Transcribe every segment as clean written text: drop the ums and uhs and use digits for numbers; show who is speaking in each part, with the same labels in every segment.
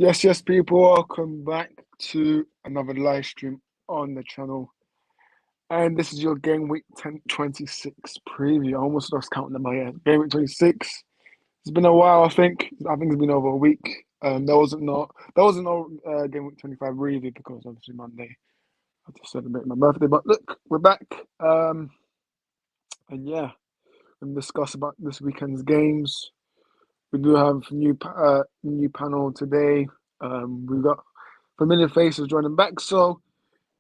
Speaker 1: Yes, people, welcome back to another live stream on the channel. And this is your Game Week 26 preview. I almost lost counting them. Yeah, Game Week 26. It's been a while, I think. I think it's been over a week. There wasn't no Game Week 25 review because obviously Monday I just celebrated my birthday. But look, we're back. And yeah, we'll discuss about this weekend's games. We do have new panel today. We've got familiar faces joining back. So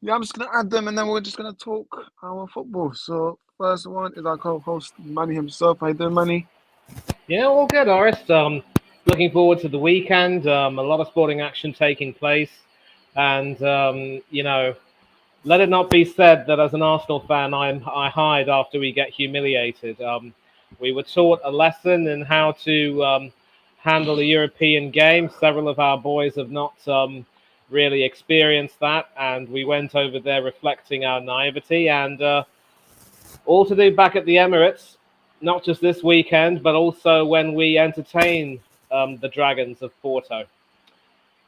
Speaker 1: yeah, I'm just gonna add them, and then we're just gonna talk our football. So first one is our co-host Manny himself. How you doing, Manny?
Speaker 2: Yeah, all good, Horace. Looking forward to the weekend. A lot of sporting action taking place, and let it not be said that as an Arsenal fan, I hide after we get humiliated. We were taught a lesson in how to handle a European game. Several of our boys have not really experienced that, and we went over there reflecting our naivety, and all to do back at the Emirates, not just this weekend, but also when we entertain the Dragons of Porto.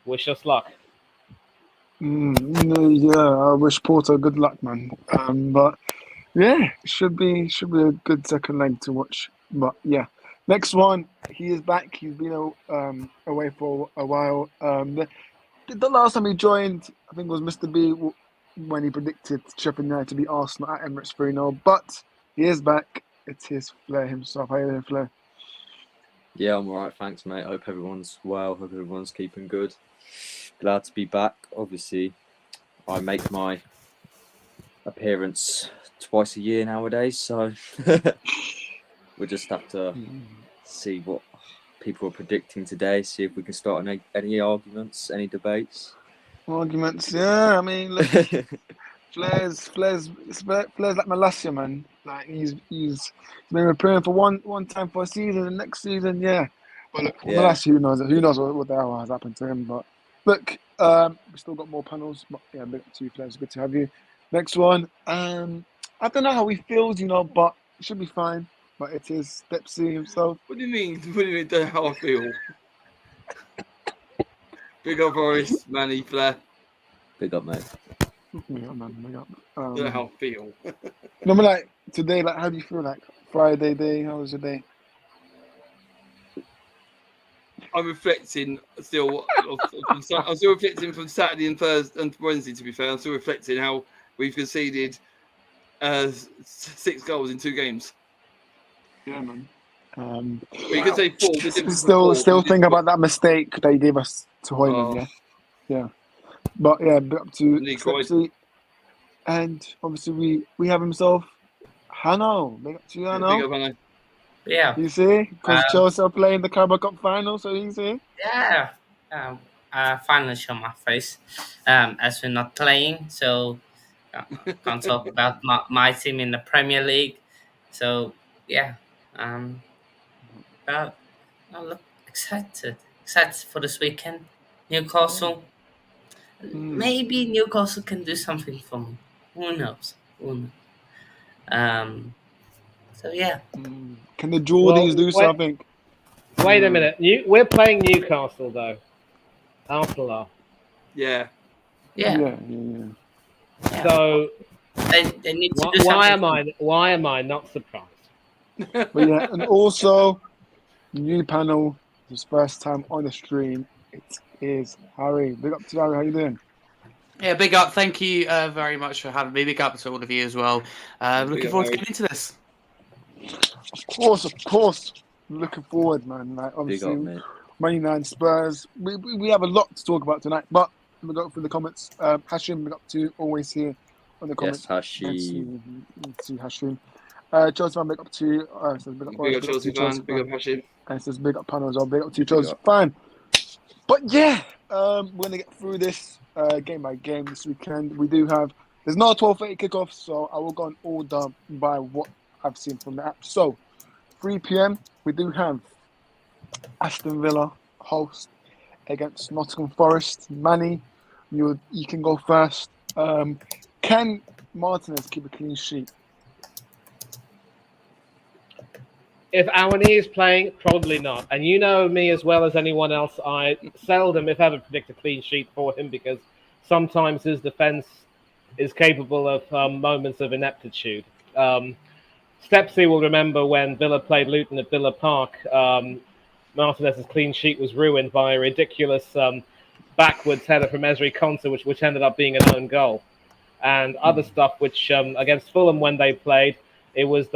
Speaker 2: Wish us luck.
Speaker 1: Yeah, I wish Porto good luck, man. But yeah, should be a good second leg to watch. But yeah, next one, he is back. He's been away for a while. The last time he joined, I think it was Mr. B when he predicted Sheffield United to beat Arsenal at Emirates 3-0. But he is back. It's his Flair himself. How are you doing, Flair?
Speaker 3: Yeah, I'm alright, thanks, mate. Hope everyone's well. Hope everyone's keeping good. Glad to be back. Obviously, I make my appearance twice a year nowadays, so we'll just have to see what people are predicting today, see if we can start any arguments, any debates.
Speaker 1: Yeah. I mean, look, Flair's like Malasia, man. Like he's been appearing for one time for a season, and next season, yeah. But look,
Speaker 3: Yeah.
Speaker 1: Malasia, who knows what the hell has happened to him? But look, we still got more panels. But yeah, big up to you, Flair. Good to have you. Next one. I don't know how he feels, but it should be fine. But it is Stepsy himself.
Speaker 4: What do you mean? What do you mean? How I feel? Big up, Horace, Manny, Flair.
Speaker 3: Big up, mate.
Speaker 1: Big up, man. Big up.
Speaker 4: How I feel.
Speaker 1: No, but like today, like how do you feel? Like Friday day, how was your day?
Speaker 4: I'm reflecting still. I'm still reflecting from Saturday and Thursday and Wednesday. To be fair, I'm still reflecting how we've conceded 6 goals in 2 games.
Speaker 1: Yeah, man.
Speaker 4: You could say 4.
Speaker 1: Still think about that mistake that he gave us to Hoyland. Yeah. But yeah, big up to Stepsy. And obviously we have himself, Hanno. Big up to you, Hanno.
Speaker 4: Big up, Hanno.
Speaker 5: Yeah.
Speaker 1: You see? Because Chelsea are playing the Carabao Cup final, so you see?
Speaker 5: Yeah. Finally show my face. As we're not playing, so can't talk about my team in the Premier League. So yeah. But I look excited for this weekend. Newcastle. Maybe Newcastle can do something for me. Who knows? So yeah.
Speaker 1: Can the Geordies do something?
Speaker 2: Wait a minute. We're playing Newcastle though. Arsenal.
Speaker 4: Yeah.
Speaker 2: So
Speaker 5: they need to do something.
Speaker 2: Why am I not surprised?
Speaker 1: But yeah, and also new panel. His first time on the stream. It is Harry. Big up to Harry. How you doing?
Speaker 6: Yeah, big up. Thank you very much for having me. Big up to all of you as well. Looking forward to getting into this.
Speaker 1: Of course. Looking forward, man. Like obviously, Man United, Spurs. We have a lot to talk about tonight. But we go through the comments. Hashim, big up to you, always here on the comments.
Speaker 3: Yes, Hashim.
Speaker 1: Let's see Hashim. Chelsea fan, big up to you. Says big up
Speaker 4: Chelsea fan. Big up Hashim.
Speaker 1: And says big up panel as well. Big up to you, Chelsea fan. But yeah, we're gonna get through this game by game this weekend. We do have. There's no 12:30 kickoff, so I will go on order by what I've seen from the app. So 3 p.m. we do have Aston Villa host against Nottingham Forest. Manny, you can go first. Can Martinez keep a clean sheet?
Speaker 2: If Awani is playing, probably not. And you know me as well as anyone else, I seldom, if ever, predict a clean sheet for him because sometimes his defence is capable of moments of ineptitude. Stepsy will remember when Villa played Luton at Villa Park. Martinez's clean sheet was ruined by a ridiculous backwards header from Ezri Konsa, which ended up being an own goal. And other stuff, which against Fulham when they played, it was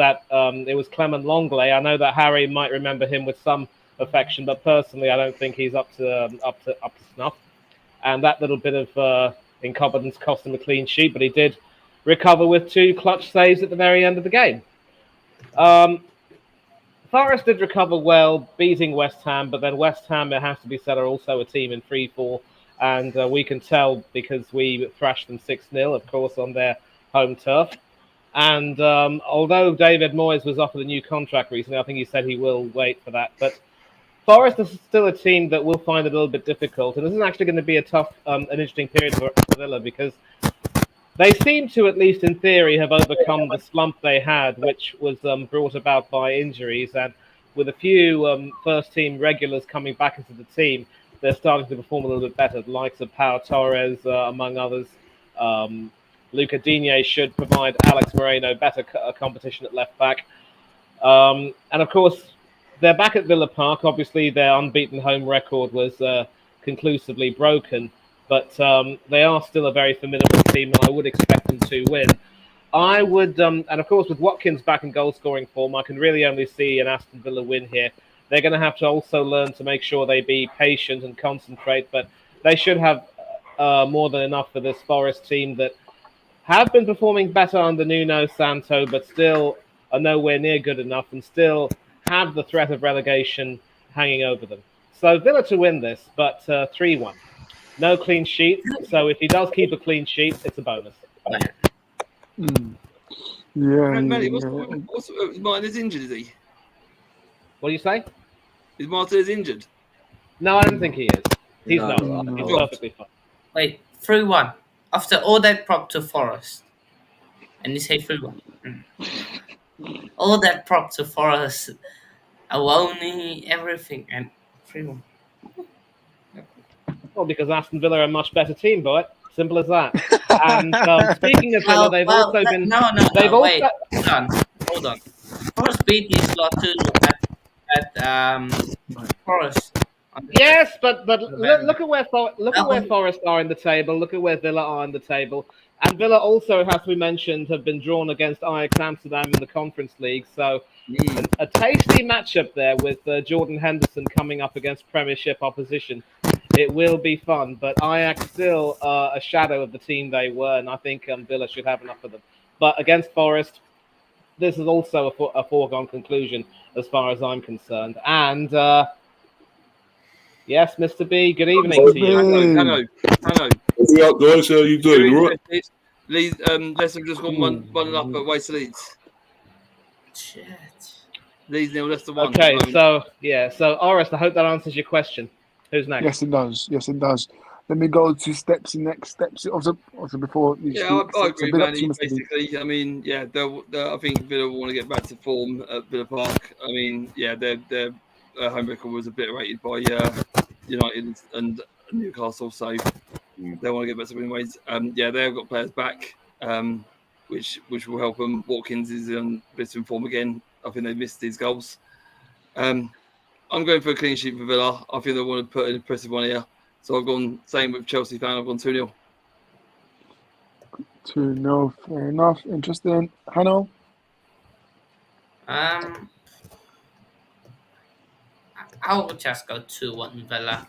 Speaker 2: Clement Longley. I know that Harry might remember him with some affection, but personally, I don't think he's up to snuff. And that little bit of incompetence cost him a clean sheet, but he did recover with 2 clutch saves at the very end of the game. Forest did recover well, beating West Ham, but then West Ham, it has to be said, are also a team in free fall, and we can tell because we thrashed them 6-0, of course, on their home turf. And although David Moyes was offered a new contract recently, I think he said he will wait for that. But Forest is still a team that will find it a little bit difficult. And this is actually going to be a tough, an interesting period for Villa because they seem to, at least in theory, have overcome the slump they had, which was brought about by injuries. And with a few first-team regulars coming back into the team, they're starting to perform a little bit better. The likes of Pau Torres, among others. Luca Digne should provide Alex Moreno better competition at left back. And of course, they're back at Villa Park. Obviously, their unbeaten home record was conclusively broken, but they are still a very formidable team, and I would expect them to win. I would, and of course, with Watkins back in goal-scoring form, I can really only see an Aston Villa win here. They're going to have to also learn to make sure they be patient and concentrate, but they should have more than enough for this Forest team that have been performing better under Nuno Santo, but still are nowhere near good enough and still have the threat of relegation hanging over them. So Villa to win this, but 3-1. No clean sheet, so if he does keep a clean sheet, it's a bonus.
Speaker 1: Yeah.
Speaker 4: What's Martin is injured, is he?
Speaker 2: What do you say?
Speaker 4: Is Martin injured?
Speaker 2: No, I don't think he is. He's
Speaker 3: No,
Speaker 2: not.
Speaker 3: no.
Speaker 2: He's perfectly fine.
Speaker 5: Wait, 3-1. After all that prop to Forest. And you say 3-1. All that prop to Forest. Awoni, everything. And 3-1.
Speaker 2: Well, because Aston Villa are a much better team, boy. Simple as that. And speaking of Villa, they've also been...
Speaker 5: Wait. Hold on. Forest beat these lot 2 at Forest.
Speaker 2: Yes, but look at where Forest are in the table. Look at where Villa are in the table. And Villa also, it has to be mentioned, have been drawn against Ajax Amsterdam in the Conference League. So a tasty matchup there with Jordan Henderson coming up against Premiership opposition. It will be fun, but Ajax still a shadow of the team they were, and I think Villa should have enough of them. But against Forest, this is also a foregone conclusion as far as I'm concerned. And yes, Mr. B, good evening to you.
Speaker 4: Hello.
Speaker 7: What's up, guys? How you doing? You right?
Speaker 4: Leeds have just gone one up at Waste Leeds.
Speaker 5: Shit.
Speaker 4: Leeds nil, Leicester 1.
Speaker 2: Okay, so Orest, I hope that answers your question. Who's next?
Speaker 1: Yes, it does. Let me go to Stepsy next. Stepsy, also before you speak.
Speaker 4: I agree, Manny. Basically, I mean, I think Villa will want to get back to form at Villa Park. I mean, their home record was a bit rated by United and Newcastle, so they want to get back to winning ways. They've got players back, which will help them. Watkins is in bit in form again. I think they missed these goals. I'm going for a clean sheet for Villa. I think they want to put an impressive one here. So I've gone, same with Chelsea fan, I've gone 2-0.
Speaker 1: 2-0, fair enough. Interesting. Hanno?
Speaker 5: I will just go 2-1 Villa.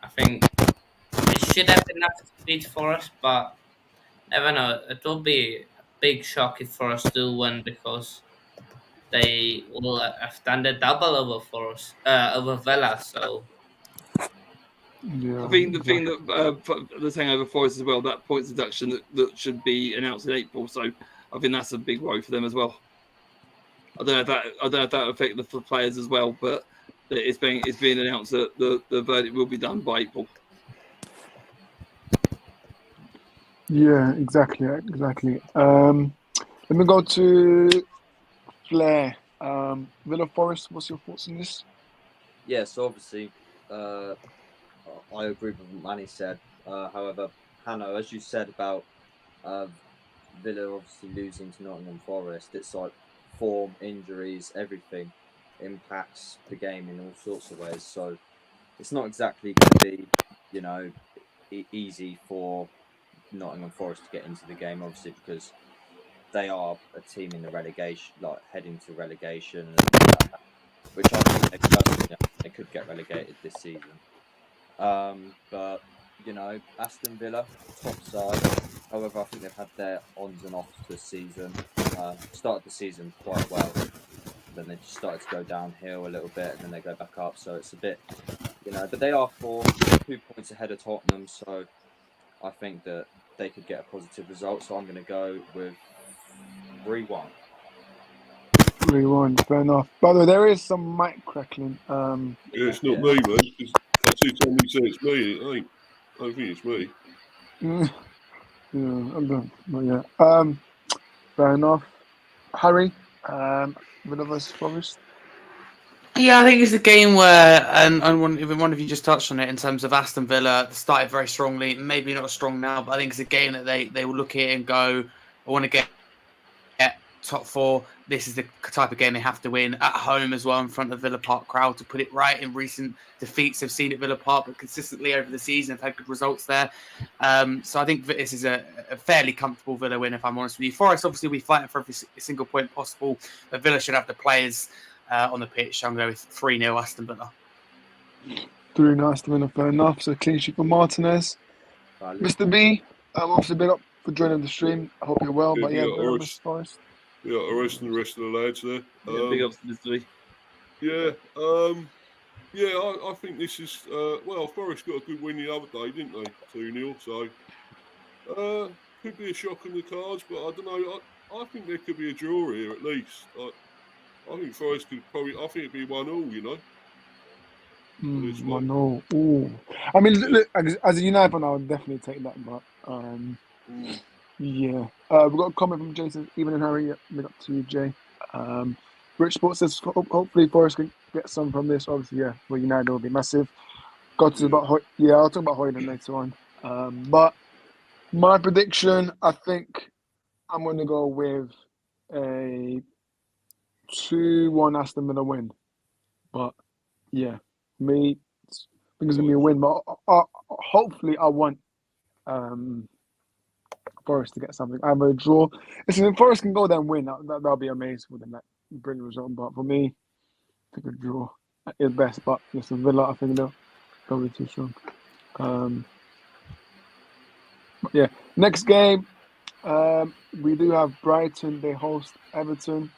Speaker 5: I think it should have enough to beat Forest, but never know. It will be a big shock if Forest do win because they will have done the double over Forest, over Villa. So
Speaker 1: Yeah,
Speaker 4: I think the thing that the thing over Forest as well, that points deduction that should be announced in April. So I think that's a big worry for them as well. I don't know if that will affect the players as well, but it's being announced that the verdict will be done by April.
Speaker 1: Yeah, exactly. Let me go to Flair. Villa Forest, what's your thoughts on this?
Speaker 3: Yeah, so obviously, I agree with what Manny said. However, Hanno, as you said about Villa obviously losing to Nottingham Forest, it's like form, injuries, everything impacts the game in all sorts of ways. So it's not exactly going to be, you know, easy for Nottingham Forest to get into the game, obviously, because they are a team in the relegation, like heading to relegation, which I think they could get relegated this season. But you know, Aston Villa, top side. However, I think they've had their ons and offs this season. Started the season quite well, then they just started to go downhill a little bit, and then they go back up. So it's a bit, you know, but they are 2 points ahead of Tottenham. So I think that they could get a positive result. So I'm going to go with 3-1.
Speaker 1: 3-1, fair enough. By the way, there is some mic crackling.
Speaker 7: Yeah, it's not me, man. I see somebody say it's me, and it ain't. I don't think it's me.
Speaker 1: Yeah, I'm done. But yeah, fair enough. Harry, Villa vs Forest.
Speaker 6: Yeah, I think it's a game where, and one of you just touched on it in terms of Aston Villa started very strongly, maybe not as strong now, but I think it's a game that they will look at it and go, I want to get top four. This is the type of game they have to win at home as well in front of the Villa Park crowd to put it right. In recent defeats they've seen at Villa Park, but consistently over the season have had good results there. So I think this is a fairly comfortable Villa win, if I'm honest with you. Forest, obviously, we fight for every single point possible, but Villa should have the players on the pitch. I'm going to go with 3-0 Aston Villa.
Speaker 1: 3-0 Aston Villa, fair enough. So clean sheet for Martinez. Mr. B, obviously big up for joining the stream. I hope you're well. But yeah, Villa vs Forest.
Speaker 7: Yeah, Horace and the rest of the lads there.
Speaker 4: Big ups to Mr. B.
Speaker 7: Yeah, I think this is well, Forest got a good win the other day, didn't they? 2-0. So could be a shock in the cards, but I don't know. I think there could be a draw here at least. I think Forest could probably. I think it'd be 1-1. You know.
Speaker 1: 1-0. Ooh. I mean, look, as a United fan, I would definitely take that. But yeah. We've got a comment from Jason. Even and Harry, big up to you, Jay. Rich Sports says hopefully Forest can get some from this. Obviously, yeah, for United it will be massive. I'll talk about Hoyland later on. But my prediction, I think I'm going to go with a 2-1 Aston Villa win. But yeah, I think it's going to be a win. But hopefully, I want Forest to get something. I have a draw. Listen, if Forest can go there and win, that'll be amazing for them. That bring a result. But for me, I think a draw is best. But listen, Villa, I think they'll be too strong. Yeah. Next game, we do have Brighton. They host Everton.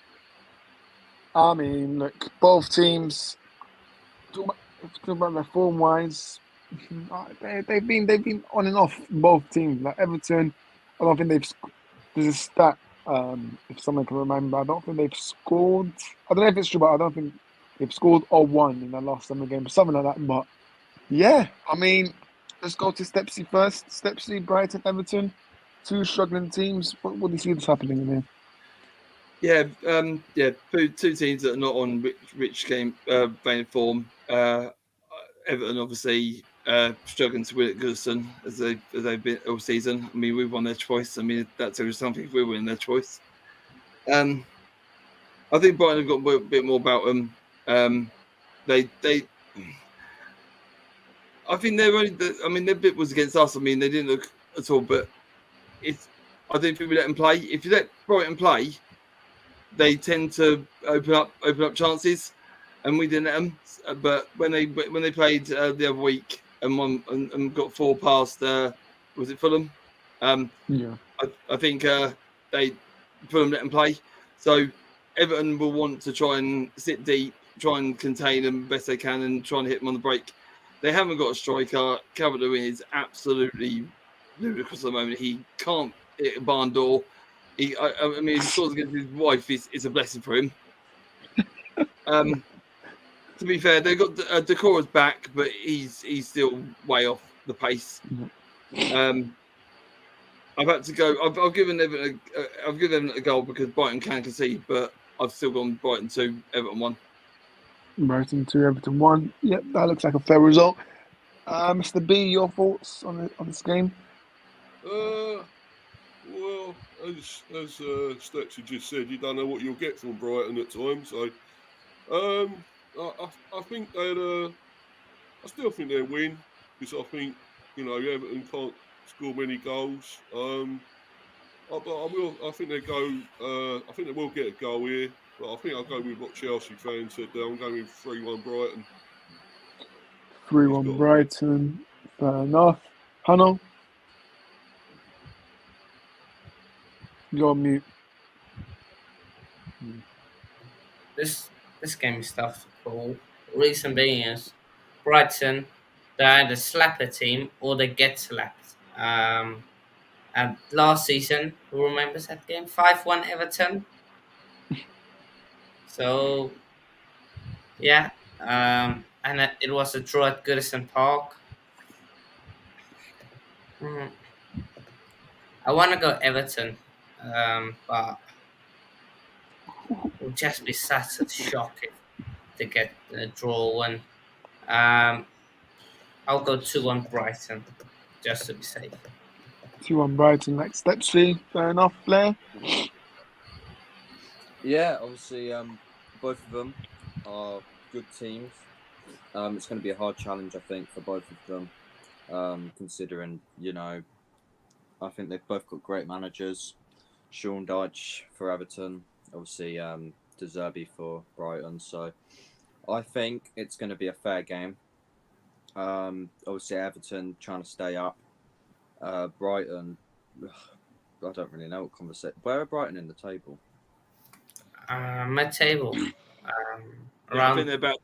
Speaker 1: I mean, look, both teams. Talk about their form wise, they've been on and off. Both teams, like Everton. I don't think they've. There's a stat, if someone can remember. I don't think they've scored. I don't know if it's true, but I don't think they've scored or won in the last 7 games, something like that. But yeah, I mean, let's go to Stepsy first. Stepsy, Brighton, Everton, 2 struggling teams. What do you see this happening in here?
Speaker 4: Yeah, 2 teams that are not on rich game vein of form. Everton obviously struggling to win at Goodison as they've been all season. I mean, we've won their choice. I mean, that's something if we win their choice. I think Brighton have got a bit more about them. I think they're only. Their bit was against us. I mean, they didn't look at all. But I don't think we let them play. If you let Brighton play, they tend to open up chances, and we didn't let them. But when they played the other week and won and got 4 past, was it Fulham?
Speaker 1: Yeah,
Speaker 4: I think Fulham let them play. So Everton will want to try and sit deep, try and contain them best they can, and try and hit them on the break. They haven't got a striker. Calvert-Lewin is absolutely ludicrous at the moment. He can't hit a barn door. He scores against his wife is a blessing for him. To be fair, they've got Decora's back, but he's still way off the pace. I've had to go. I've given them a goal because Brighton can concede, but I've still gone Brighton 2, Everton 1.
Speaker 1: Brighton 2, Everton 1. Yep, that looks like a fair result. Mr. B, your thoughts on this game?
Speaker 7: Well, as Stetcher just said, you don't know what you'll get from Brighton at times. So, I think I still think they'll win because I think Everton can't score many goals. But I think they go. I think they will get a goal here. But I think I'll go with what Chelsea fans said. I'm going with 3-1 Brighton.
Speaker 1: 3-1 Brighton. Fair enough. Hannah? You're on mute.
Speaker 5: This game is tough to call. Reason being is Brighton, they either slap a team or they get slapped. And last season, who remembers that game? 5-1 Everton. So, yeah. And it was a draw at Goodison Park. I want to go Everton, but it would just be such a shock if they get a draw. And I'll go 2-1 Brighton, just to be safe.
Speaker 1: 2-1 Brighton, like Stepsy. Fair enough, Blair.
Speaker 3: Yeah, obviously, both of them are good teams. It's going to be a hard challenge, I think, for both of them, considering, I think they've both got great managers. Sean Dyche for Everton, obviously De Zerbi for Brighton. So I think it's going to be a fair game. Obviously, Everton trying to stay up. Brighton, I don't really know what conversation. Where are Brighton in the table?
Speaker 5: Mid-table.
Speaker 4: I think they're about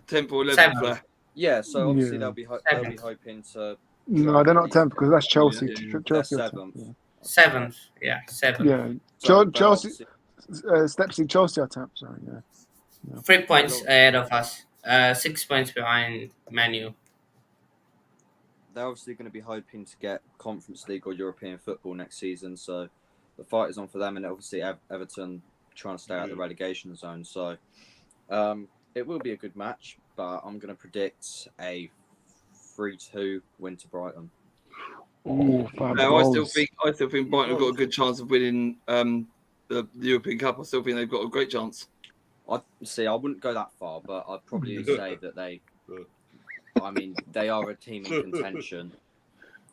Speaker 4: 10th or 11th there.
Speaker 3: Yeah, so obviously they'll be hoping to.
Speaker 1: No, they're not 10th because that's Chelsea.
Speaker 3: Yeah.
Speaker 1: Chelsea
Speaker 3: They're
Speaker 1: are
Speaker 3: 7th.
Speaker 5: 7th, yeah, 7th.
Speaker 1: Yeah,
Speaker 3: So,
Speaker 1: Chelsea. Stepsy, Chelsea are 10th. Sorry, yeah.
Speaker 5: 3 points ahead of us. 6 points behind Man U.
Speaker 3: They're obviously going to be hoping to get Conference League or European football next season, so the fight is on for them, and obviously Everton trying to stay out of the relegation zone. So it will be a good match, but I'm going to predict a 3-2 win to Brighton.
Speaker 1: Ooh,
Speaker 4: I still think Brighton have got a good chance of winning the European Cup. I still think they've got a great chance.
Speaker 3: I wouldn't go that far, but I'd probably say that they are a team in contention,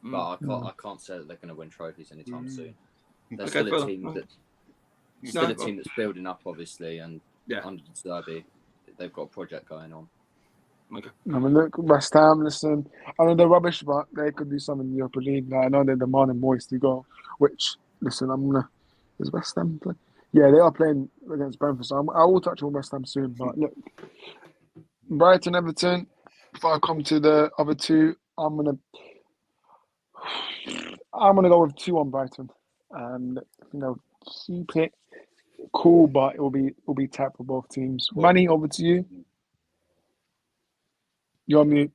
Speaker 3: but I can't say that they're going to win trophies anytime soon. They're still a team that's building up, obviously, and under De Zerbi, they've got a project going on.
Speaker 4: Okay.
Speaker 1: I mean, look, West Ham, listen, I know they're rubbish, but they could do something in the Europa League. I know they're demanding Moyes to go, which, listen, is West Ham playing? Yeah, they are playing against Brentford, so I will touch on West Ham soon. But look, Brighton, Everton, if I come to the other two, I'm gonna go with 2-1 Brighton. And, keep it cool, but it will be tight for both teams. Manny, over to you. You're on mute.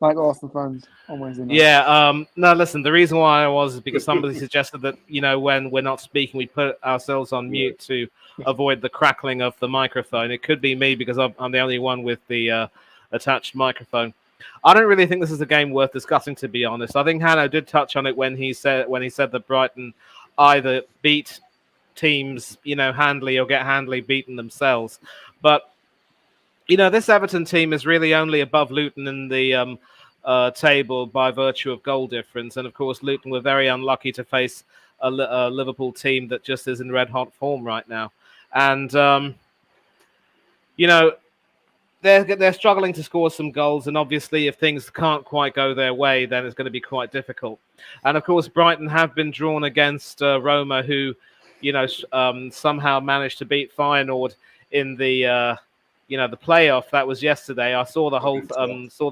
Speaker 1: Like Arsenal fans on Wednesday night.
Speaker 2: Yeah, no, listen, the reason why I was is because somebody suggested that, when we're not speaking, we put ourselves on mute to avoid the crackling of the microphone. It could be me because I'm the only one with the attached microphone. I don't really think this is a game worth discussing, to be honest. I think Hanno did touch on it when he said that Brighton either beat teams, handily or get handily beaten themselves. But this Everton team is really only above Luton in the table by virtue of goal difference. And, of course, Luton were very unlucky to face a Liverpool team that just is in red-hot form right now. And, they're struggling to score some goals. And, obviously, if things can't quite go their way, then it's going to be quite difficult. And, of course, Brighton have been drawn against Roma, who, somehow managed to beat Feyenoord in the playoff. That was yesterday. I saw the whole, saw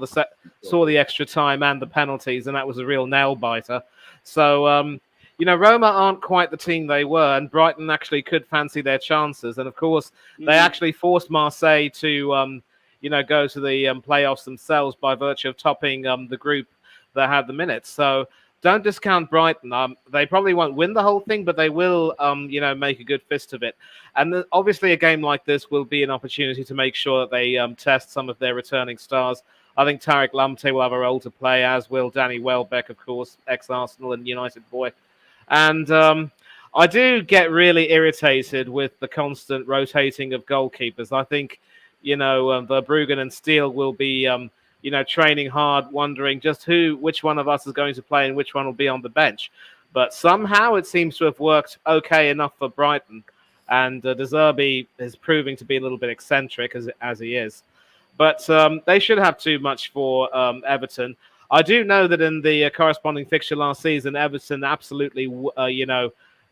Speaker 2: the extra time and the penalties, and that was a real nail biter. So, Roma aren't quite the team they were, and Brighton actually could fancy their chances. And of course, they actually forced Marseille to, go to the playoffs themselves by virtue of topping the group that had the minutes. So don't discount Brighton. They probably won't win the whole thing, but they will, make a good fist of it. And obviously, a game like this will be an opportunity to make sure that they test some of their returning stars. I think Tariq Lamptey will have a role to play, as will Danny Welbeck, of course, ex-Arsenal and United boy. And I do get really irritated with the constant rotating of goalkeepers. I think, Verbruggen and Steele will be, training hard, wondering just which one of us is going to play and which one will be on the bench. But somehow it seems to have worked okay enough for Brighton. And De Zerbi is proving to be a little bit eccentric as he is. But they should have too much for Everton. I do know that in the corresponding fixture last season, Everton absolutely,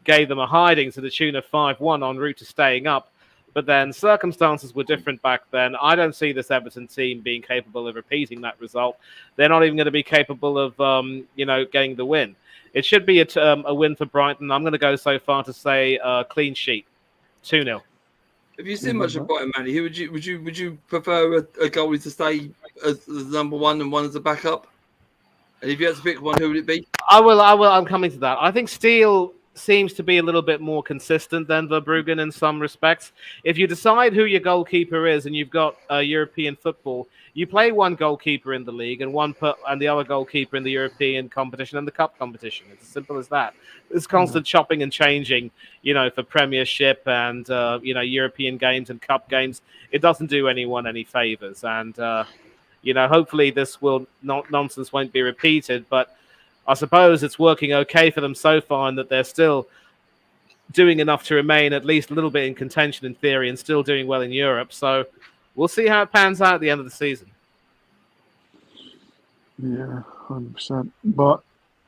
Speaker 2: gave them a hiding to the tune of 5-1 en route to staying up. But then circumstances were different back then. I don't see this Everton team being capable of repeating that result. They're not even going to be capable of, getting the win. It should be a win for Brighton. I'm going to go so far to say clean sheet, 2-0.
Speaker 4: Have you seen much of Brighton, Manny? Who would you prefer a goalie to stay as number one and one as a backup? And if you had to pick one, who would it be?
Speaker 2: I will. I'm coming to that. I think Steele seems to be a little bit more consistent than Verbruggen in some respects. If you decide who your goalkeeper is and you've got European football, you play one goalkeeper in the league and the other goalkeeper in the European competition and the cup competition. It's as simple as that. There's constant chopping and changing, for Premiership and European games and cup games. It doesn't do anyone any favors, and hopefully this nonsense won't be repeated. But I suppose it's working okay for them so far, and that they're still doing enough to remain at least a little bit in contention in theory and still doing well in Europe. So we'll see how it pans out at the end of the season.
Speaker 1: Yeah, 100%. But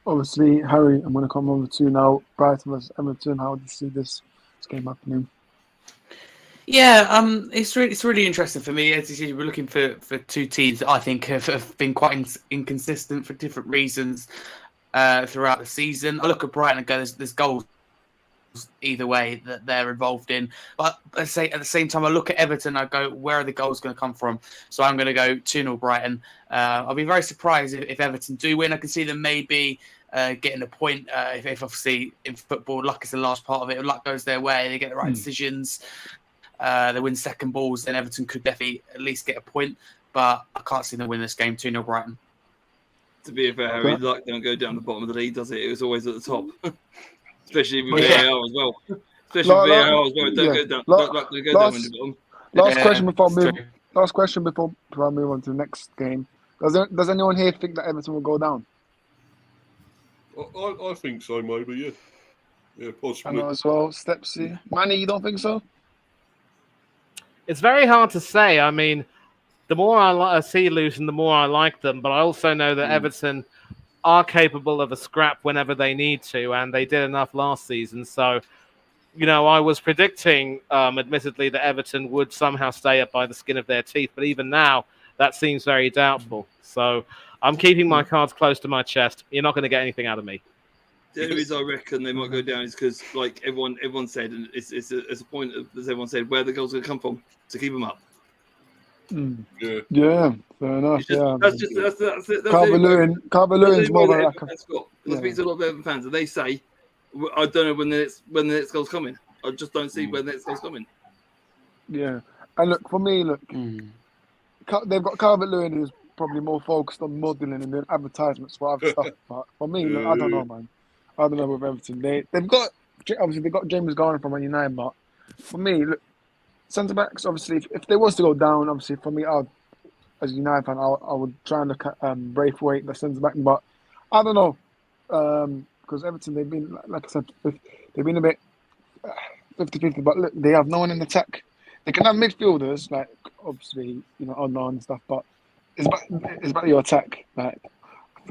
Speaker 1: obviously, Harry, I'm going to come over to you now. Brighton versus Everton. How do you see this game happening?
Speaker 6: Yeah, it's really interesting for me. As you see, we're looking for two teams that I think have been quite inconsistent for different reasons throughout the season. I look at Brighton and go, there's goals either way that they're involved in. But I say at the same time, I look at Everton, I go, where are the goals going to come from? So I'm going to go 2-0 Brighton. I'll be very surprised if Everton do win. I can see them maybe getting a point. If obviously in football, luck is the last part of it. If luck goes their way, they get the right decisions. They win second balls, then Everton could definitely at least get a point. But I can't see them win this game. 2-0 Brighton.
Speaker 4: To be fair, Harry, luck don't go down the bottom of the league, does it? It was always at the top. Especially with VAR as well. Especially with VAR as well. Don't go down. Luck don't go down in the bottom.
Speaker 1: Last question before I move on to the next game. Does anyone here think that Everton will go down?
Speaker 7: I think so, maybe, yeah. Yeah, possibly.
Speaker 1: I know as well. Stepsy. Manny, you don't think so?
Speaker 2: It's very hard to say. I mean, the more I see Luton, the more I like them. But I also know that Everton are capable of a scrap whenever they need to, and they did enough last season. So, I was predicting, admittedly, that Everton would somehow stay up by the skin of their teeth. But even now, that seems very doubtful. So I'm keeping my cards close to my chest. You're not going to get anything out of me.
Speaker 4: The only reason I reckon they might go down is because, like everyone said, and it's a point as everyone said, where the goals are going to come from to keep them up.
Speaker 1: Yeah, fair enough.
Speaker 4: That's
Speaker 1: Calvert-Lewin's more of a...
Speaker 4: I speak to a lot of Everton fans, and they say, "I don't know when the next goal's coming. I just don't see when the next goal's coming."
Speaker 1: Yeah, and look, for me, they've got Calvert-Lewin who's probably more focused on modelling and doing advertisements for other stuff. But for me, I don't know, man. I don't know with Everton. They've got James Garner from Man United, but for me, look, centre backs. Obviously, if they was to go down, obviously for me, as a United fan, I would try and look at Braithwaite, the centre back. But I don't know, because Everton, they've been, like I said, they've been a bit 50-50. But look, they have no one in attack. They can have midfielders, like obviously Adnan and stuff, but it's about your attack. Like,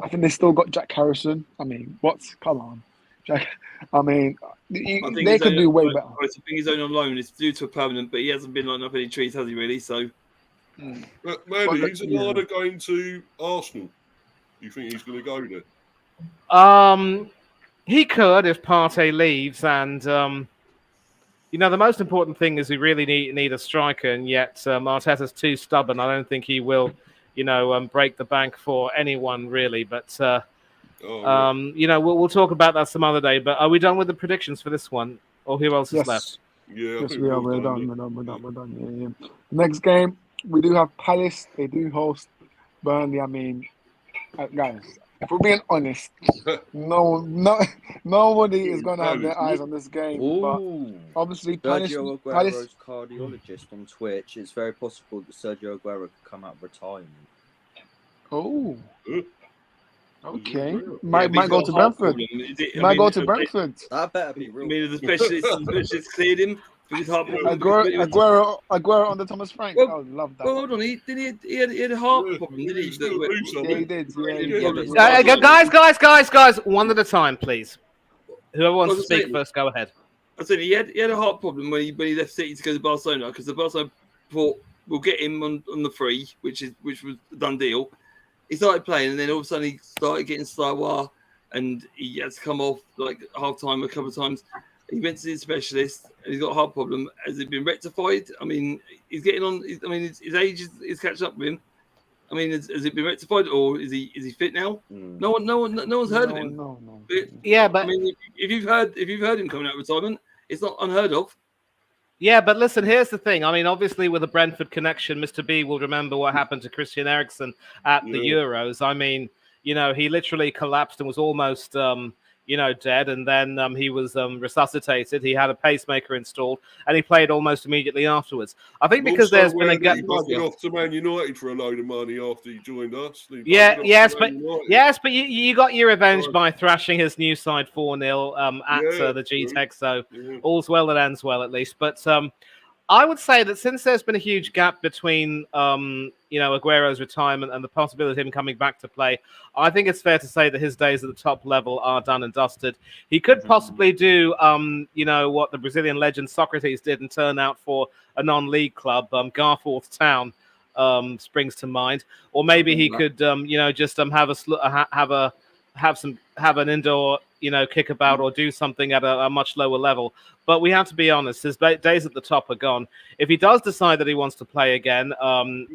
Speaker 1: I think they still got Jack Harrison. I mean, come on, Jack. I mean, they could do way better.
Speaker 4: I think he's only on loan. It's due to a permanent, but he hasn't been lining up any trees, has he? Really? So,
Speaker 7: maybe he's either going to Arsenal. You think he's going to go there?
Speaker 2: He could if Partey leaves, and the most important thing is we really need a striker, and yet Arteta's too stubborn. I don't think he will. Break the bank for anyone really, but
Speaker 7: Oh,
Speaker 2: We'll talk about that some other day. But are we done with the predictions for this one, or who else is left?
Speaker 7: yeah. I
Speaker 1: Yes,
Speaker 7: think
Speaker 1: we are.
Speaker 7: we're
Speaker 1: We're
Speaker 7: done.
Speaker 1: done. We're done. Yeah. Next game, we do have Palace. They do host Burnley. I mean, guys, if we're being honest, nobody is going to have their eyes on this game. But
Speaker 3: Ooh.
Speaker 1: obviously, Palace.
Speaker 3: Sergio Aguero's cardiologist on Twitch. It's very possible that Sergio Aguero could come out of retirement.
Speaker 1: Oh,
Speaker 7: Huh?
Speaker 1: okay.
Speaker 7: Yeah,
Speaker 1: Might
Speaker 4: he's
Speaker 1: go
Speaker 4: got
Speaker 1: to
Speaker 4: a heart
Speaker 1: Brentford.
Speaker 4: problem.
Speaker 1: Might go to Brentford.
Speaker 3: That better be
Speaker 4: I
Speaker 3: real.
Speaker 4: mean, the specialist cleared him for his heart problem.
Speaker 1: Aguero under Thomas Frank.
Speaker 4: Well,
Speaker 1: I would love that.
Speaker 4: Well, hold on. He had a heart
Speaker 7: Yeah,
Speaker 4: problem, did he?
Speaker 7: he's still do
Speaker 1: Yeah,
Speaker 7: something.
Speaker 1: he did. Yeah, he
Speaker 3: Yeah,
Speaker 1: did.
Speaker 3: but
Speaker 2: Guys, one at a time, please. Whoever wants to
Speaker 4: Well,
Speaker 2: speak
Speaker 4: say-
Speaker 2: first, go ahead.
Speaker 4: I said he had a heart problem when he left City to go to Barcelona because the Barcelona thought we'll get him on the free, which was a done deal. He started playing, and then all of a sudden he started getting Sliwa, and he had to come off like half time a couple of times. He went to the specialist, and he's got a heart problem. Has it been rectified? I mean, he's getting on. His age is catching up with him. I mean, has it been rectified, or is he fit now?
Speaker 3: Mm.
Speaker 4: No one's heard of him.
Speaker 1: No.
Speaker 2: Yeah, but
Speaker 4: I mean, if you've heard him coming out of retirement, it's not unheard of.
Speaker 2: Yeah, but listen, here's the thing. I mean, obviously, with a Brentford connection, Mr. B will remember what happened to Christian Eriksen at the
Speaker 7: Yeah.
Speaker 2: Euros. I mean, he literally collapsed and was almost, dead. And then he was resuscitated. He had a pacemaker installed, and he played almost immediately afterwards. I think because
Speaker 7: Also,
Speaker 2: there's been a
Speaker 7: he
Speaker 2: gap.
Speaker 7: buggered off to Man United for a load of money after he joined us. He
Speaker 2: Yeah,
Speaker 7: buggered off
Speaker 2: yes,
Speaker 7: to
Speaker 2: but
Speaker 7: Man United.
Speaker 2: yes, but you got your revenge
Speaker 7: Right.
Speaker 2: by thrashing his new side 4-0 at
Speaker 7: Yeah,
Speaker 2: the
Speaker 7: true.
Speaker 2: G-Tech. So
Speaker 7: Yeah.
Speaker 2: all's well that ends well, at least. But I would say that since there's been a huge gap between, Aguero's retirement and the possibility of him coming back to play, I think it's fair to say that his days at the top level are done and dusted. He could possibly do, what the Brazilian legend Socrates did and turn out for a non-league club, Garforth Town. Springs to mind, or maybe he could, just have an indoor, kickabout or do something at a much lower level. But we have to be honest; his days at the top are gone. If he does decide that he wants to play again,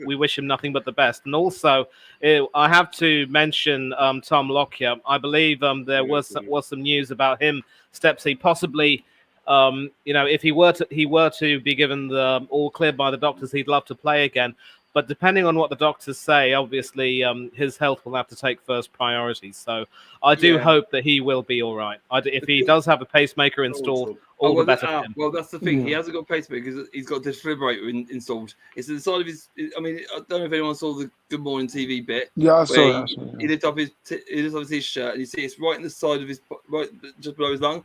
Speaker 2: we wish him nothing but the best. And also, I have to mention Tom Lockyer. I believe there was some news about him, Stepsy, possibly. If he were to be given the all clear by the doctors, he'd love to play again. But depending on what the doctors say, obviously his health will have to take first priority. So I do hope that he will be all right. If he does have a pacemaker installed, all the better for him.
Speaker 4: Well, that's the thing. He hasn't got a pacemaker because he's got a defibrillator installed. It's at the side of his. I mean, I don't know if anyone saw the Good Morning TV bit.
Speaker 1: Yeah, I saw
Speaker 4: where
Speaker 1: it.
Speaker 4: He lifted up his t-shirt, and you see it's right in the side of his, right just below his lung,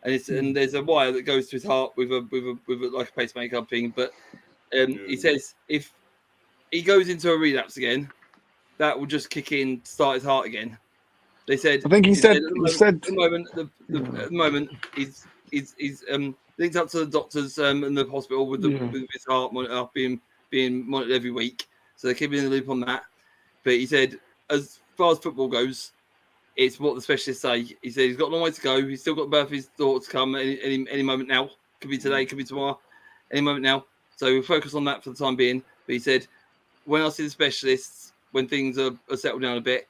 Speaker 4: and there's a wire that goes to his heart with a like a pacemaker thing. But he says if he goes into a relapse again, that will just kick in, start his heart again. They said.
Speaker 1: I think he said.
Speaker 4: At the moment, he's linked up to the doctors and the hospital with his heart monitor being monitored every week, so they're keeping in the loop on that. But he said, as far as football goes, it's what the specialists say. He said he's got a long way to go. He's still got the birth of his daughter to come any moment now. Could be today, could be tomorrow, any moment now. So we'll focus on that for the time being. But he said, when I see the specialists, when things are settled down a bit,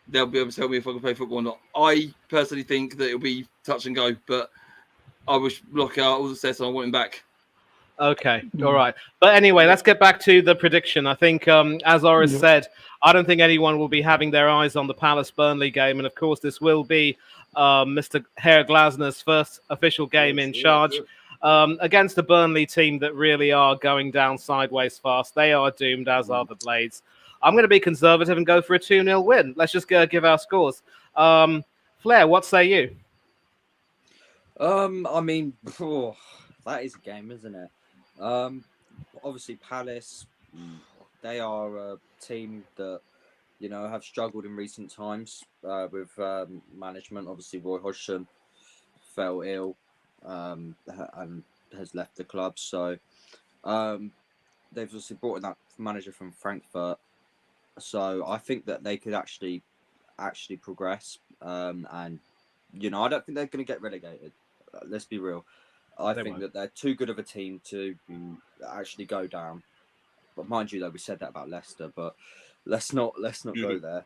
Speaker 4: they'll be able to tell me if I can play football or not. I personally think that it'll be touch and go, but I wish Lockout all the success and I want him back.
Speaker 2: Okay, all right. But anyway, let's get back to the prediction. I think, as Oris said, I don't think anyone will be having their eyes on the Palace-Burnley game. And, of course, this will be Mr. Herr Glasner's first official game in charge against a Burnley team that really are going down sideways fast. They are doomed, as are the Blades. I'm going to be conservative and go for a 2-0 win. Let's just give our scores. Flair, what say you?
Speaker 3: I mean, that is a game, isn't it? Obviously, Palace, they are a team that, have struggled in recent times with management. Obviously, Roy Hodgson fell ill and has left the club. So they've obviously brought in that manager from Frankfurt. So I think that they could actually progress. And, I don't think they're going to get relegated. Let's be real. I think that they're too good of a team to actually go down. But mind you, though, we said that about Leicester, but let's not go there.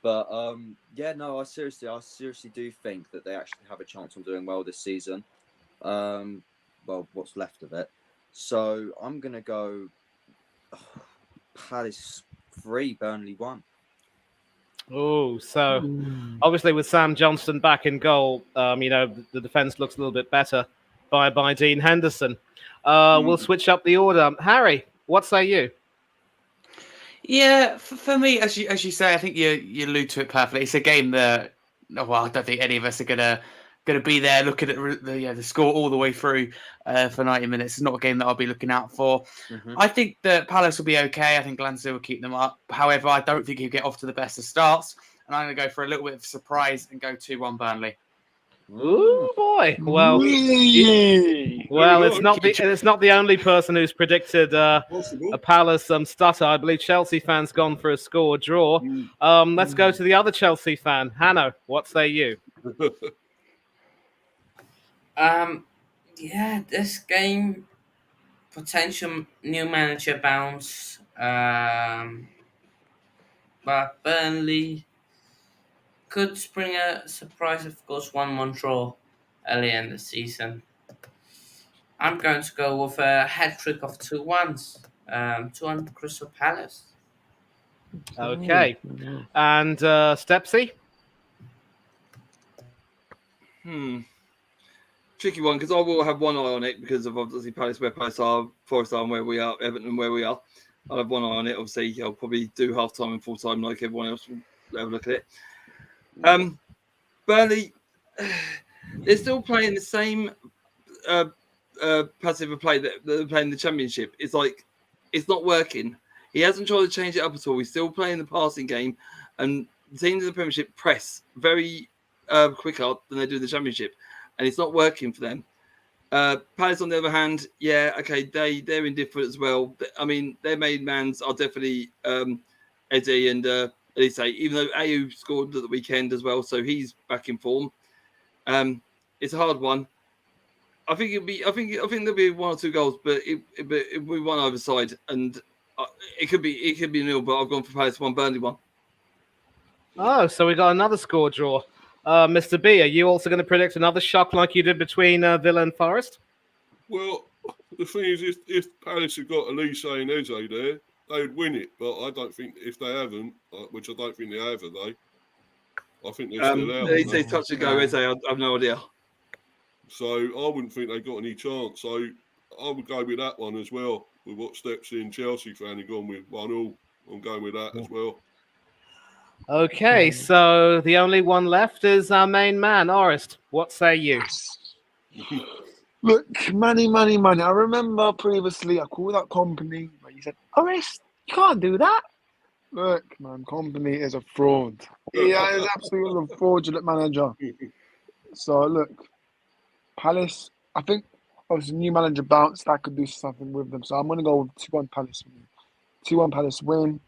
Speaker 3: But yeah, no, I seriously do think that they actually have a chance on doing well this season. Well, what's left of it. So I'm gonna go Palace 3, Burnley 1.
Speaker 2: Oh, so obviously with Sam Johnston back in goal, the defence looks a little bit better by Dean Henderson. We'll switch up the order. Harry, what say you?
Speaker 6: Yeah, for me, as you say, I think you allude to it perfectly. It's a game that, well, I don't think any of us are gonna be there looking at the score all the way through for 90 minutes. It's not a game that I'll be looking out for.
Speaker 3: Mm-hmm.
Speaker 6: I think that Palace will be okay. I think Glanzell will keep them up. However, I don't think he'll get off to the best of starts. And I'm going to go for a little bit of surprise and go 2-1 Burnley.
Speaker 2: Ooh, boy. Well,
Speaker 1: Really?
Speaker 2: it's not the only person who's predicted a Palace stutter. I believe Chelsea fans gone for a score draw. Let's go to the other Chelsea fan. Hanno, what say you?
Speaker 5: Yeah, this game, potential new manager bounce. But Burnley could spring a surprise, of course, 1-1 draw early in the season. I'm going to go with a hat trick of 2-1s. 2-1 Crystal Palace.
Speaker 2: Okay. And Stepsy?
Speaker 4: Tricky one, because I will have one eye on it because of obviously Palace, where Palace are, Forest are, and where we are, Everton, where we are. I'll have one eye on it. Obviously, I'll probably do half time and full time like everyone else will have a look at it. Burnley, they're still playing the same passive of play that they're playing the Championship. It's like it's not working. He hasn't tried to change it up at all. He's still playing the passing game, and teams in the Premiership press very quicker than they do in the Championship, and it's not working for them. Palace, on the other hand, yeah, okay, they're indifferent as well. I mean, their main mans are definitely Eddie and Elise, even though Ayew scored at the weekend as well, so he's back in form. It's a hard one. I think there'll be 1 or 2 goals, but it'll be one either side, and it could be nil. But I've gone for Palace 1, Burnley 1.
Speaker 2: Oh, so we got another score draw. Mr. B, are you also going to predict another shock like you did between Villa and Forest?
Speaker 7: Well, the thing is, if Palace had got Elise and Eze there, they'd win it. But I don't think if they haven't, which I don't think they have they? I think they're still out.
Speaker 4: They touch and go, Eze, I have no idea.
Speaker 7: So I wouldn't think they got any chance. So I would go with that one as well. With what steps in Chelsea fan have gone with 1-1. I'm going with that as well.
Speaker 2: Okay, so the only one left is our main man, Orest. What say you?
Speaker 1: Look, money. I remember previously I called that company, but you said, Orest, you can't do that. Look, man, company is a fraud. Yeah, he's absolutely a fraudulent manager. So look, Palace, I think obviously new manager bounce, that could do something with them. So I'm going to go with 2-1 Palace win. 2-1 Palace win.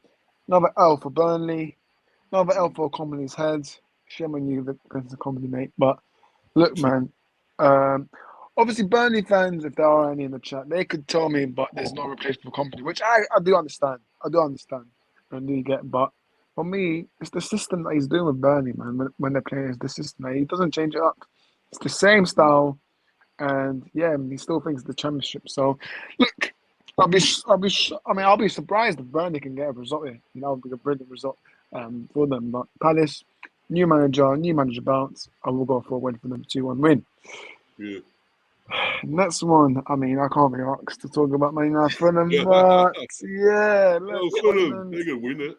Speaker 1: Another L for Burnley. Another L for company's heads. Shame on you against the company, mate. But look, man, obviously Burnley fans, if there are any in the chat, they could tell me, but there's no replacement for company, which I do understand. I do get, but for me, it's the system that he's doing with Burnley, man. When they're playing, it's the system. He doesn't change it up. It's the same style, and yeah, he still thinks the Championship. So, look, I'll be surprised if Burnley can get a result here. You know, it'll be a brilliant result for them. But Palace, new manager bounce. I will go for a win for them, 2-1 win.
Speaker 7: Yeah.
Speaker 1: Next one, I mean, I can't be asked to talk about Man United Fulham, but yeah,
Speaker 7: Fulham, they're going to win it.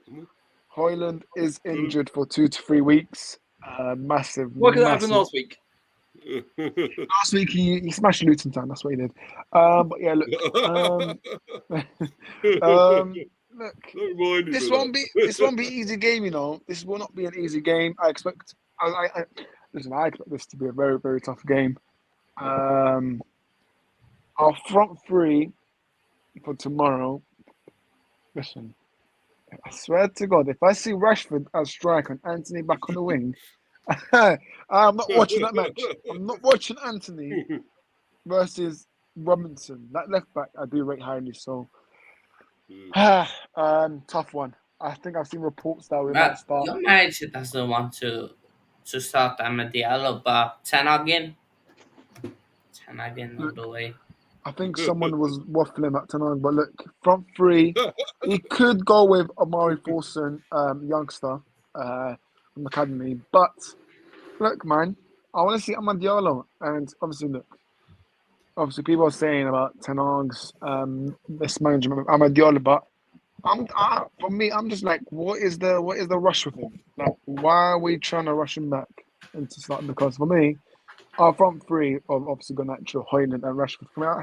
Speaker 1: Højlund is injured for 2 to 3 weeks. Massive.
Speaker 4: What could happen last week?
Speaker 1: Last week he smashed Luton Town. That's what he did. But yeah, look. Look. This won't be easy game. You know, this will not be an easy game. I expect this to be a very, very tough game. Our front three for tomorrow. Listen, I swear to God, if I see Rashford as striker and Anthony back on the wing, I'm not watching that match. I'm not watching Anthony versus Robinson. That left back I do rate highly. So, tough one. I think I've seen reports that we might
Speaker 5: But
Speaker 1: start.
Speaker 5: your manager doesn't want to start Ahmed Diallo, but Ten Hag all
Speaker 1: Look,
Speaker 5: the way.
Speaker 1: I think someone was waffling at tonight, but look, front three, he could go with Amari Forson, youngster from the academy. But look, man, I want to see Amad Diallo, and obviously, people are saying about Ten Hag's mismanagement of Amad Diallo, but for me, I'm just like, what is the rush with him? Like, why are we trying to rush him back into starting? Because for me, our front three of obviously Garnacho, Højlund, and Rashford. For me, I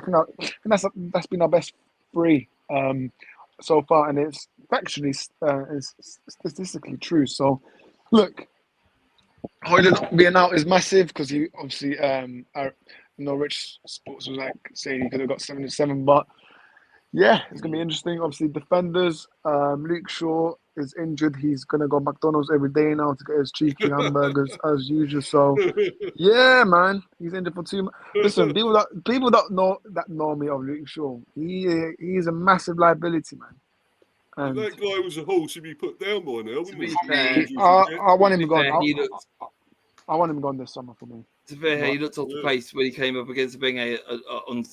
Speaker 1: think that's been our best three so far, and it's factually it's statistically true. So, look, Højlund being out is massive because he obviously Norwich Sports was like saying he could have got 77, but yeah, it's gonna be interesting. Obviously, defenders. Luke Shaw is injured. He's gonna go McDonald's every day now to get his cheeky hamburgers as usual. So, yeah, man, he's injured for 2 months. Listen, people that know me of Luke Shaw, he is a massive liability, man. And
Speaker 7: That guy was a horse to be put down by now, wouldn't he?
Speaker 1: I want him gone.
Speaker 4: He looked,
Speaker 1: I want him gone this summer for me.
Speaker 4: to be fair, he looked off the pace when he came up against Wenger on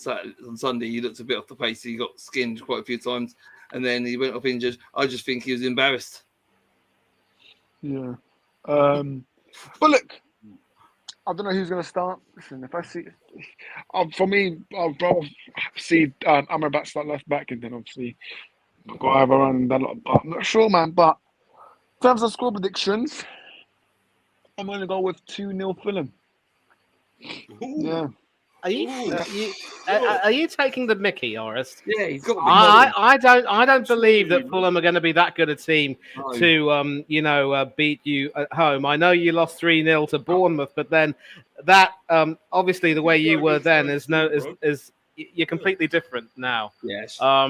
Speaker 4: Sunday. He looked a bit off the pace. He got skinned quite a few times, and then he went off injured. I just think he was embarrassed.
Speaker 1: Yeah. But look, I don't know who's going to start. Listen, if I see, for me, I'll probably see Amrabat start left back, and then obviously go over and that lot. But I'm not sure, man. But in terms of score predictions, I'm going to go with 2-0 Fulham. Yeah.
Speaker 2: Are you taking the mickey, Horace?
Speaker 4: Yeah, he's got.
Speaker 2: I don't believe that Fulham are going to be that good a team to beat you at home. I know you lost 3-0 to Bournemouth, but then that obviously the way you were then is you're completely different now.
Speaker 4: Yes.
Speaker 2: I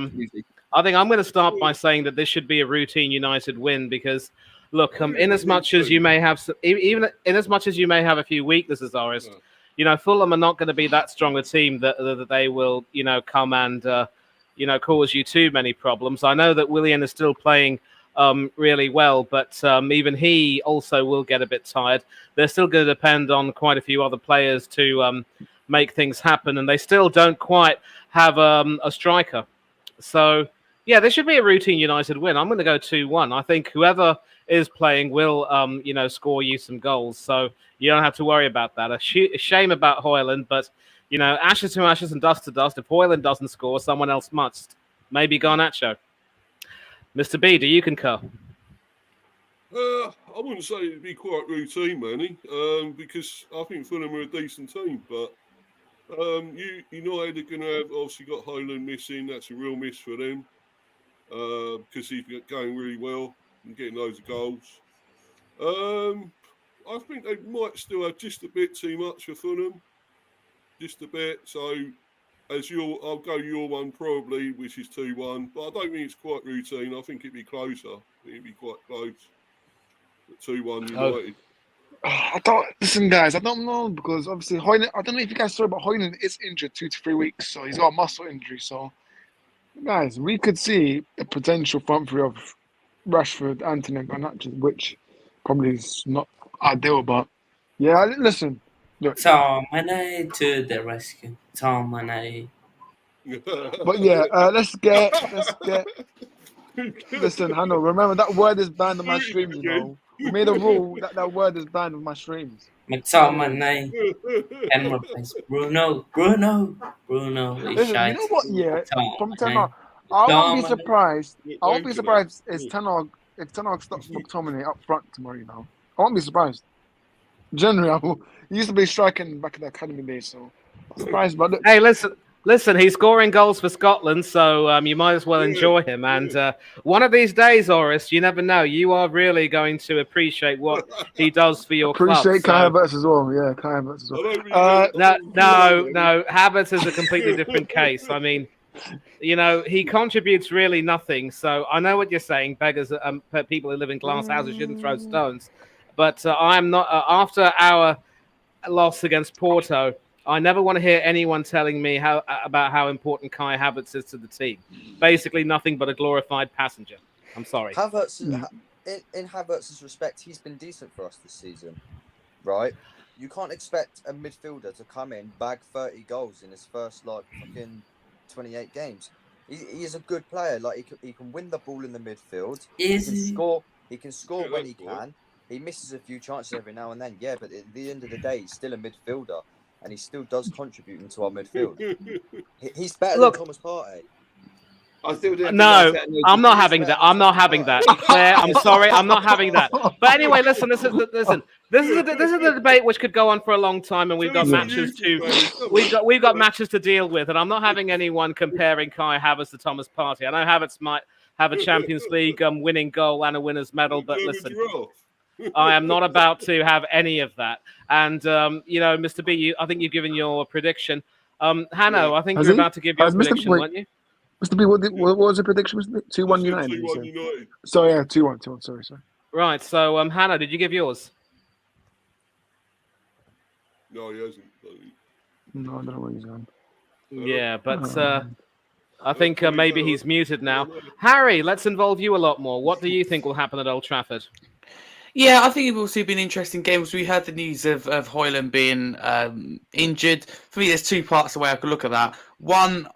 Speaker 2: think I'm going to start by saying that this should be a routine United win because look, in as much as you may have even in as much as you may have a few weaknesses, Horace. Fulham are not going to be that strong a team that they will, come and, cause you too many problems. I know that Willian is still playing really well, but even he also will get a bit tired. They're still going to depend on quite a few other players to make things happen, and they still don't quite have a striker. So, yeah, this should be a routine United win. I'm going to go 2-1. I think whoever is playing will, score you some goals. So you don't have to worry about that. A shame about Højlund, but, ashes to ashes and dust to dust. If Højlund doesn't score, someone else must. Maybe Garnacho. Mr. B, do you concur?
Speaker 7: I wouldn't say it'd be quite routine, Manny, because I think Fulham are a decent team, but United are going to have obviously got Højlund missing. That's a real miss for them because he's going really well and getting loads of goals. I think they might still have just a bit too much for Fulham, just a bit. So, I'll go your one probably, which is 2-1. But I don't think it's quite routine. I think it'd be closer. I think it'd be quite close. 2-1 United.
Speaker 1: Listen, guys, I don't know because obviously Højlund. I don't know if you guys saw, but Højlund is injured 2 to 3 weeks, so he's got a muscle injury. So, guys, we could see a potential front three of Rashford, Anthony, and Garnacho, which probably is not ideal, but yeah, listen. Look,
Speaker 5: Tom Mane to the rescue. Tom Mane.
Speaker 1: but yeah, let's get. Listen, Hannah, remember that word is banned on my streams. We made a rule that word is banned on my streams.
Speaker 5: McTominay can replace Bruno. Bruno
Speaker 1: Listen, you know what? Yeah, from Ten Hag, I won't be surprised. I won't be surprised if Ten Hag stops McTominay up front tomorrow. I won't be surprised. Generally, he used to be striking back in the academy days, so I'm surprised. But
Speaker 2: hey, listen, he's scoring goals for Scotland, so you might as well enjoy him. And one of these days, Horace, you never know. You are really going to appreciate what he does for your club.
Speaker 1: Appreciate Kai Havertz as well. Yeah, Kai Havertz as well.
Speaker 2: No. Havertz is a completely different case. I mean, he contributes really nothing. So I know what you're saying. Beggars, people who live in glass houses shouldn't throw stones. But I am not. After our loss against Porto, I never want to hear anyone telling me about how important Kai Havertz is to the team. Basically, nothing but a glorified passenger. I'm sorry.
Speaker 3: Havertz, in Havertz's respect, he's been decent for us this season, right? You can't expect a midfielder to come in, bag 30 goals in his first fucking 28 games. He is a good player. Like he can win the ball in the midfield. He can score. He can score when he can. He misses a few chances every now and then. Yeah, but at the end of the day, he's still a midfielder, and he still does contribute into our midfield. He's better than Thomas Partey.
Speaker 4: I still do.
Speaker 2: No, I'm not having that. I'm not having that. Claire, I'm sorry, I'm not having that. But anyway, listen. This is a debate which could go on for a long time, and we've got matches to deal with, and I'm not having anyone comparing Kai Havertz to Thomas Partey. I know Havertz might have a Champions League winning goal and a winner's medal, but listen, I am not about to have any of that. And Mr. B, I think you've given your prediction. Hanno, I think you're about to give your prediction, weren't you?
Speaker 1: Mr. B, what was the prediction? 2-1 United.
Speaker 7: 2-1 United.
Speaker 1: So yeah, 2-1. Sorry.
Speaker 2: Right. So Hanno, did you give yours?
Speaker 7: No, he hasn't.
Speaker 1: No, I don't know where he's going.
Speaker 2: Yeah, but I think maybe he's muted now. Harry, let's involve you a lot more. What do you think will happen at Old Trafford?
Speaker 6: Yeah, I think it will also be an interesting game. As we heard the news of Højlund being injured. For me, there's two parts the way I could look at that. One,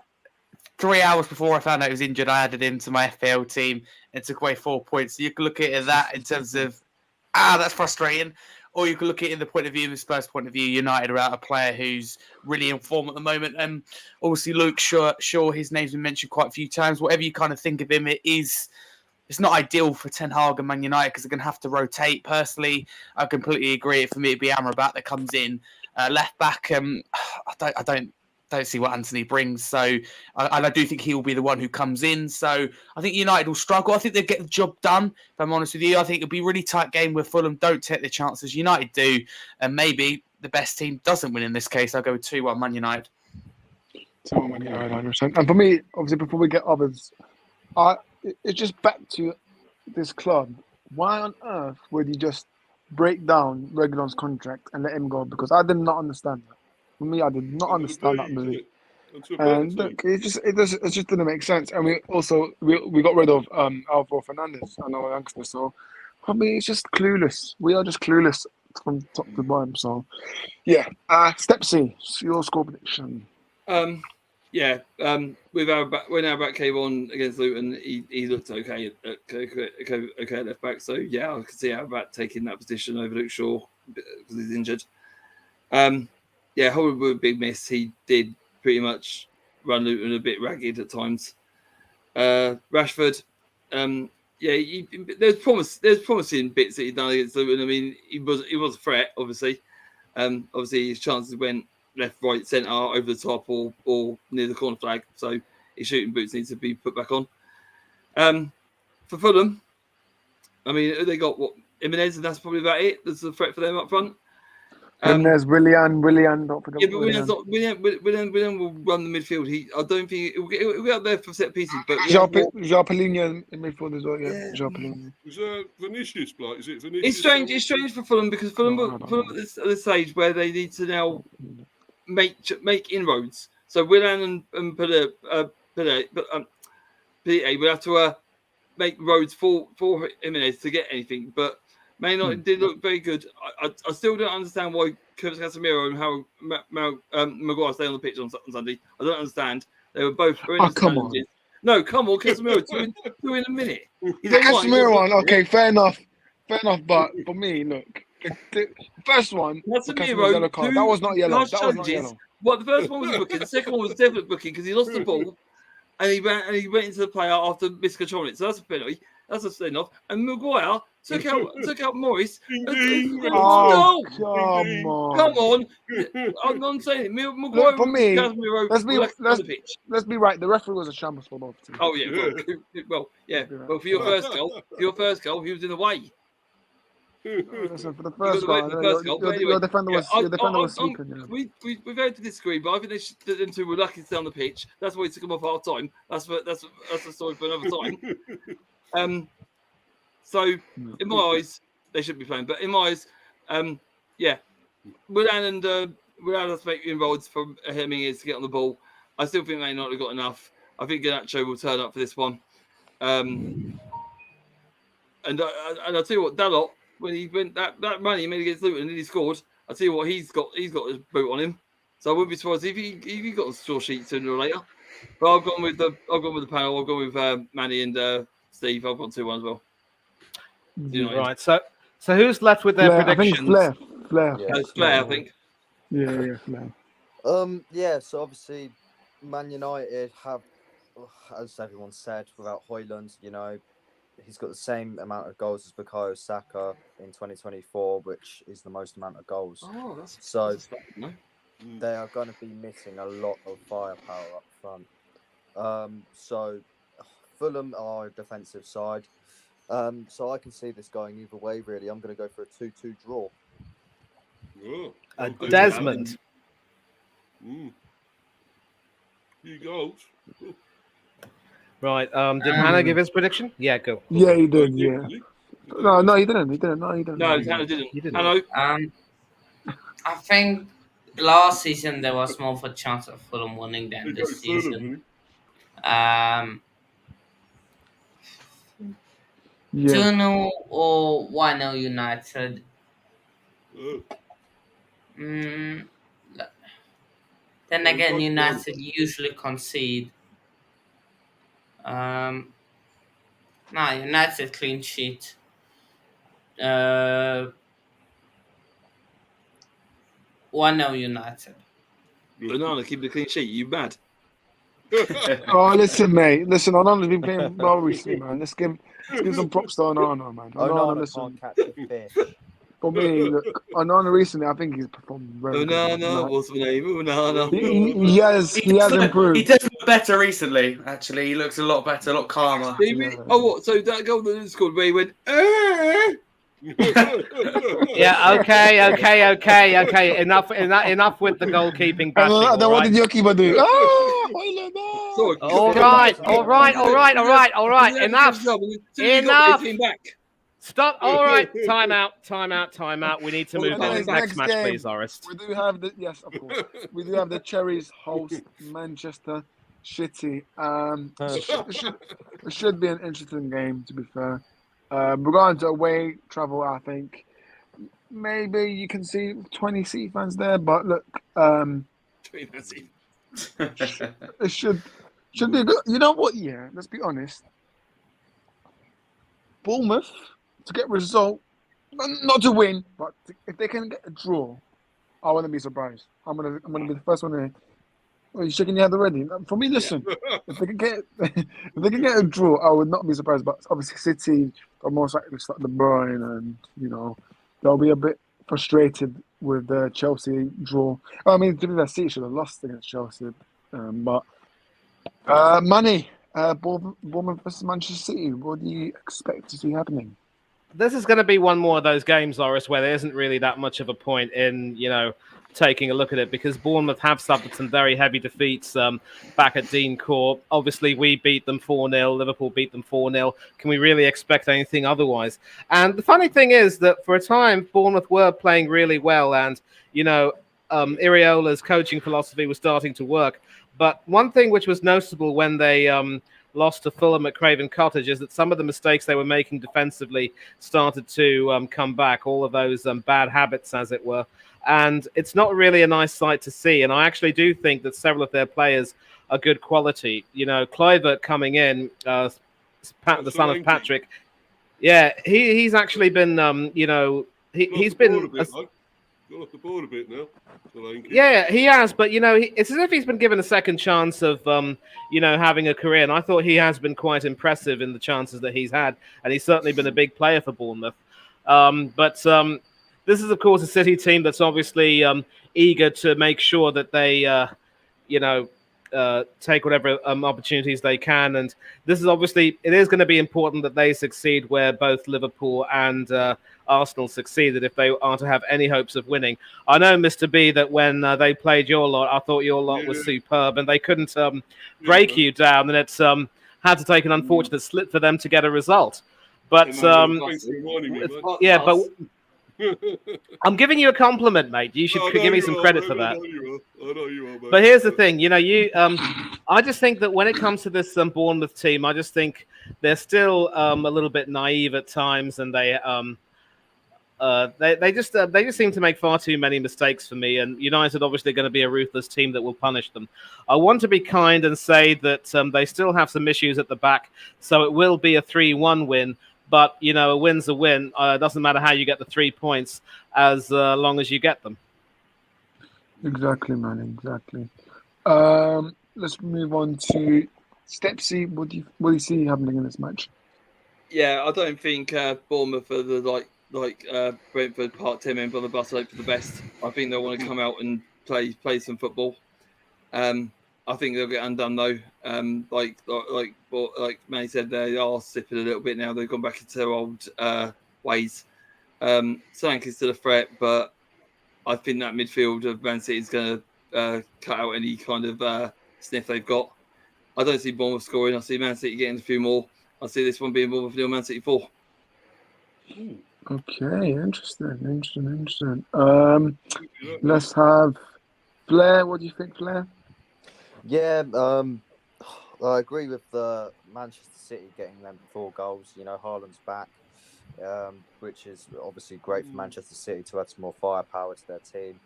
Speaker 6: 3 hours before I found out he was injured, I added him to my FPL team and took away 4 points. So you can look at that in terms of, that's frustrating. Or you can look at it in the point of view, the Spurs point of view, United are out a player who's really in form at the moment. And obviously Luke Shaw, his name's been mentioned quite a few times. Whatever you kind of think of him, it's not ideal for Ten Hag and Man United because they're going to have to rotate. Personally, I completely agree. For me, it'd be Amrabat that comes in. Left back, I don't see what Anthony brings. So I do think he will be the one who comes in. So I think United will struggle. I think they'll get the job done, if I'm honest with you. I think it'll be a really tight game where Fulham don't take their chances. United do. And maybe the best team doesn't win in this case. I'll go with 2-1 Man United.
Speaker 1: 2-1 Man United, 100%. And for me, obviously, before we get others, it's just back to this club. Why on earth would you just break down Reguilon's contract and let him go? Because I did not understand that. For me, I did not understand that move. And look, it just didn't make sense. And we got rid of Alvaro Fernandez, I know, youngster. So for me, it's just clueless. We are just clueless from top to bottom. So yeah, step C, your score prediction.
Speaker 4: When Amrabat came on against Luton, he looked okay at left back. So yeah, I could see Amrabat taking that position over Luke Shaw because he's injured. Højlund was a big miss. He did pretty much run Luton a bit ragged at times. Rashford, there's promising bits that he'd done against Luton. I mean, he was a threat, obviously. Obviously, his chances went left, right, centre, over the top, or near the corner flag. So his shooting boots need to be put back on. For Fulham, I mean, they got Jimenez, and that's probably about it. There's a threat for them up front.
Speaker 1: There's Willian, don't forget.
Speaker 4: Yeah, but Willian will run the midfield. I don't think he'll get up there for set pieces. But
Speaker 1: João Palhinha in midfield as well. Yeah, João Palhinha.
Speaker 7: Is Vinicius, Blake? Is it Vinicius?
Speaker 4: It's strange for Fulham because Fulham at this stage where they need to now make inroads. So Willian and Pele will have to make roads for Jimenez to get anything, but. Man United did look very good. I still don't understand why Casemiro and how Maguire stay on the pitch on Sunday. I don't understand. They were both horrendous challenges. No, come on, Casemiro, two in a minute.
Speaker 1: Casemiro one, okay, fair enough. But for me, look, the first one,
Speaker 4: Casemiro,
Speaker 1: that was not yellow. That was not yellow.
Speaker 4: Well, the first one was a booking. The second one was definitely booking because he lost the ball and he went into the player after miscontrolling it. So that's a penalty. That's a send-off. And Maguire took out Morris.
Speaker 1: Oh, come
Speaker 4: on. I'm not saying it. Maguire,
Speaker 1: for me,
Speaker 4: Casemiro,
Speaker 1: let's be right. The referee was a shambles for both teams.
Speaker 4: Oh yeah. Well, yeah. Well, for your first goal, he was in the way.
Speaker 1: Listen, for the first goal, your defender was sleeping.
Speaker 4: We've had to disagree, but I think them two were lucky to stay on the pitch. That's why he took them off half time. That's a story for another time. So in my eyes, they should be playing. But in my eyes, Willian and Willian has to make inroads from Jimenez to get on the ball. I still think they not have got enough. I think Garnacho will turn up for this one. And I tell you what, Dalot, when he went that money he made against Luton and he scored, I tell you what, he's got his boot on him. So I wouldn't be surprised if he got a score sheet sooner or later. But I've gone with the panel. I've gone with Manny and Steve. I've gone 2-1 as well.
Speaker 2: Right. So who's left with their predictions?
Speaker 1: I think Flair.
Speaker 4: It's Flair, I think.
Speaker 1: Yeah, Flair.
Speaker 3: Yeah. So obviously, Man United have, as everyone said, without Højlund, he's got the same amount of goals as Bukayo Saka in 2024, which is the most amount of goals.
Speaker 4: Oh,
Speaker 3: that's they are going to be missing a lot of firepower up front. So Fulham are a defensive side. So I can see this going either way, really. I'm going to go for a 2-2 draw.
Speaker 2: Desmond.
Speaker 7: Few goals.
Speaker 2: Right. Did Hannah give his prediction? Yeah, go.
Speaker 1: Yeah, he did. Yeah. No, he didn't.
Speaker 4: No, Hannah didn't.
Speaker 2: He didn't.
Speaker 4: Hello.
Speaker 5: I think last season there was more of a chance of Fulham winning than this season. 2-0 or 1-0 United. Then again, United usually concede. United clean sheet. 1-0 United.
Speaker 4: Banana, keep the clean sheet. You mad?
Speaker 1: Oh, listen, mate. Listen, Onana's been playing well recently, man. Let's give some props to Onana, man.
Speaker 3: Onana can't catch a fish.
Speaker 1: For me, look, Onana recently, I think he's performed very good.
Speaker 4: Onana, what's the name? Onana.
Speaker 1: He has improved.
Speaker 6: He does look better recently, actually. He looks a lot better, a lot calmer.
Speaker 4: Oh, what? So that goal that he scored where he went,
Speaker 2: Yeah, okay. Enough with the goalkeeping bashing.
Speaker 1: Then what did your keeper do?
Speaker 2: All right. Enough. Stop. All right. Time out. We need to move on to the next match, please, Orest.
Speaker 1: We do have of course. We do have the Cherries host Manchester City. It should be an interesting game, to be fair. Regarding to away travel, I think maybe you can see 20 City fans there, but look, it should be good. You know what? Yeah, let's be honest. Bournemouth to get a result, not to win, but if they can get a draw, I wouldn't be surprised. I'm gonna be the first one to. Oh, you shaking your head already? For me, listen. If they can get a draw, I would not be surprised. But obviously, City are most likely to start De Bruyne, and they'll be a bit frustrated with the Chelsea draw. I mean, to be fair, City should have lost against Chelsea, but Manny, Bournemouth versus Manchester City. What do you expect to see happening?
Speaker 2: This is going to be one more of those games, Loris, where there isn't really that much of a point in, taking a look at it, because Bournemouth have suffered some very heavy defeats back at Dean Court. Obviously, we beat them 4-0. Liverpool beat them 4-0. Can we really expect anything otherwise? And the funny thing is that for a time, Bournemouth were playing really well, and, Iriola's coaching philosophy was starting to work. But one thing which was noticeable when they lost to Fulham at Craven Cottage is that some of the mistakes they were making defensively started to come back, all of those bad habits, as it were. And it's not really a nice sight to see. And I actually do think that several of their players are good quality. Kluivert coming in, the son of Patrick. Yeah, he's actually been, he's been...
Speaker 7: Got off the board a bit now.
Speaker 2: Yeah, he has, but it's as if he's been given a second chance of having a career, and I thought he has been quite impressive in the chances that he's had, and he's certainly been a big player for Bournemouth. But this is, of course, a City team that's obviously eager to make sure that they take whatever opportunities they can, and this is obviously, it is going to be important that they succeed where both Liverpool and Arsenal succeeded if they are to have any hopes of winning. I know, Mr. B, that when they played your lot, I thought your lot was superb, and they couldn't break you down, and it's had to take an unfortunate slip for them to get a result. But I'm giving you a compliment, mate. You should give me some credit for that.
Speaker 7: I know you are, mate.
Speaker 2: But here's the thing, I just think that when it comes to this Bournemouth team, I just think they're still a little bit naive at times, and they just seem to make far too many mistakes for me. And United obviously going to be a ruthless team that will punish them. I want to be kind and say that they still have some issues at the back, so it will be a 3-1 win. But a win's a win. It doesn't matter how you get the 3 points, as long as you get them.
Speaker 1: Exactly, man. Exactly. Let's move on to Stepsy. What do you see happening in this match?
Speaker 4: Yeah, I don't think Bournemouth are the Brentford Part 10 member on the bus hope for the best. I think they'll want to come out and play some football. I think they'll get undone though. Like Manny said, they are slipping a little bit now. They've gone back into their old ways. Solanke's still a threat, but I think that midfield of Man City is going to cut out any kind of sniff they've got. I don't see Bournemouth scoring. I see Man City getting a few more. I see this one being Bournemouth 0, Man City 4.
Speaker 1: Okay, interesting. Let's have Flair. What do you think, Flair?
Speaker 3: Yeah, I agree with Manchester City getting them 4 goals. Haaland's back, which is obviously great for Manchester City to add some more firepower to their team.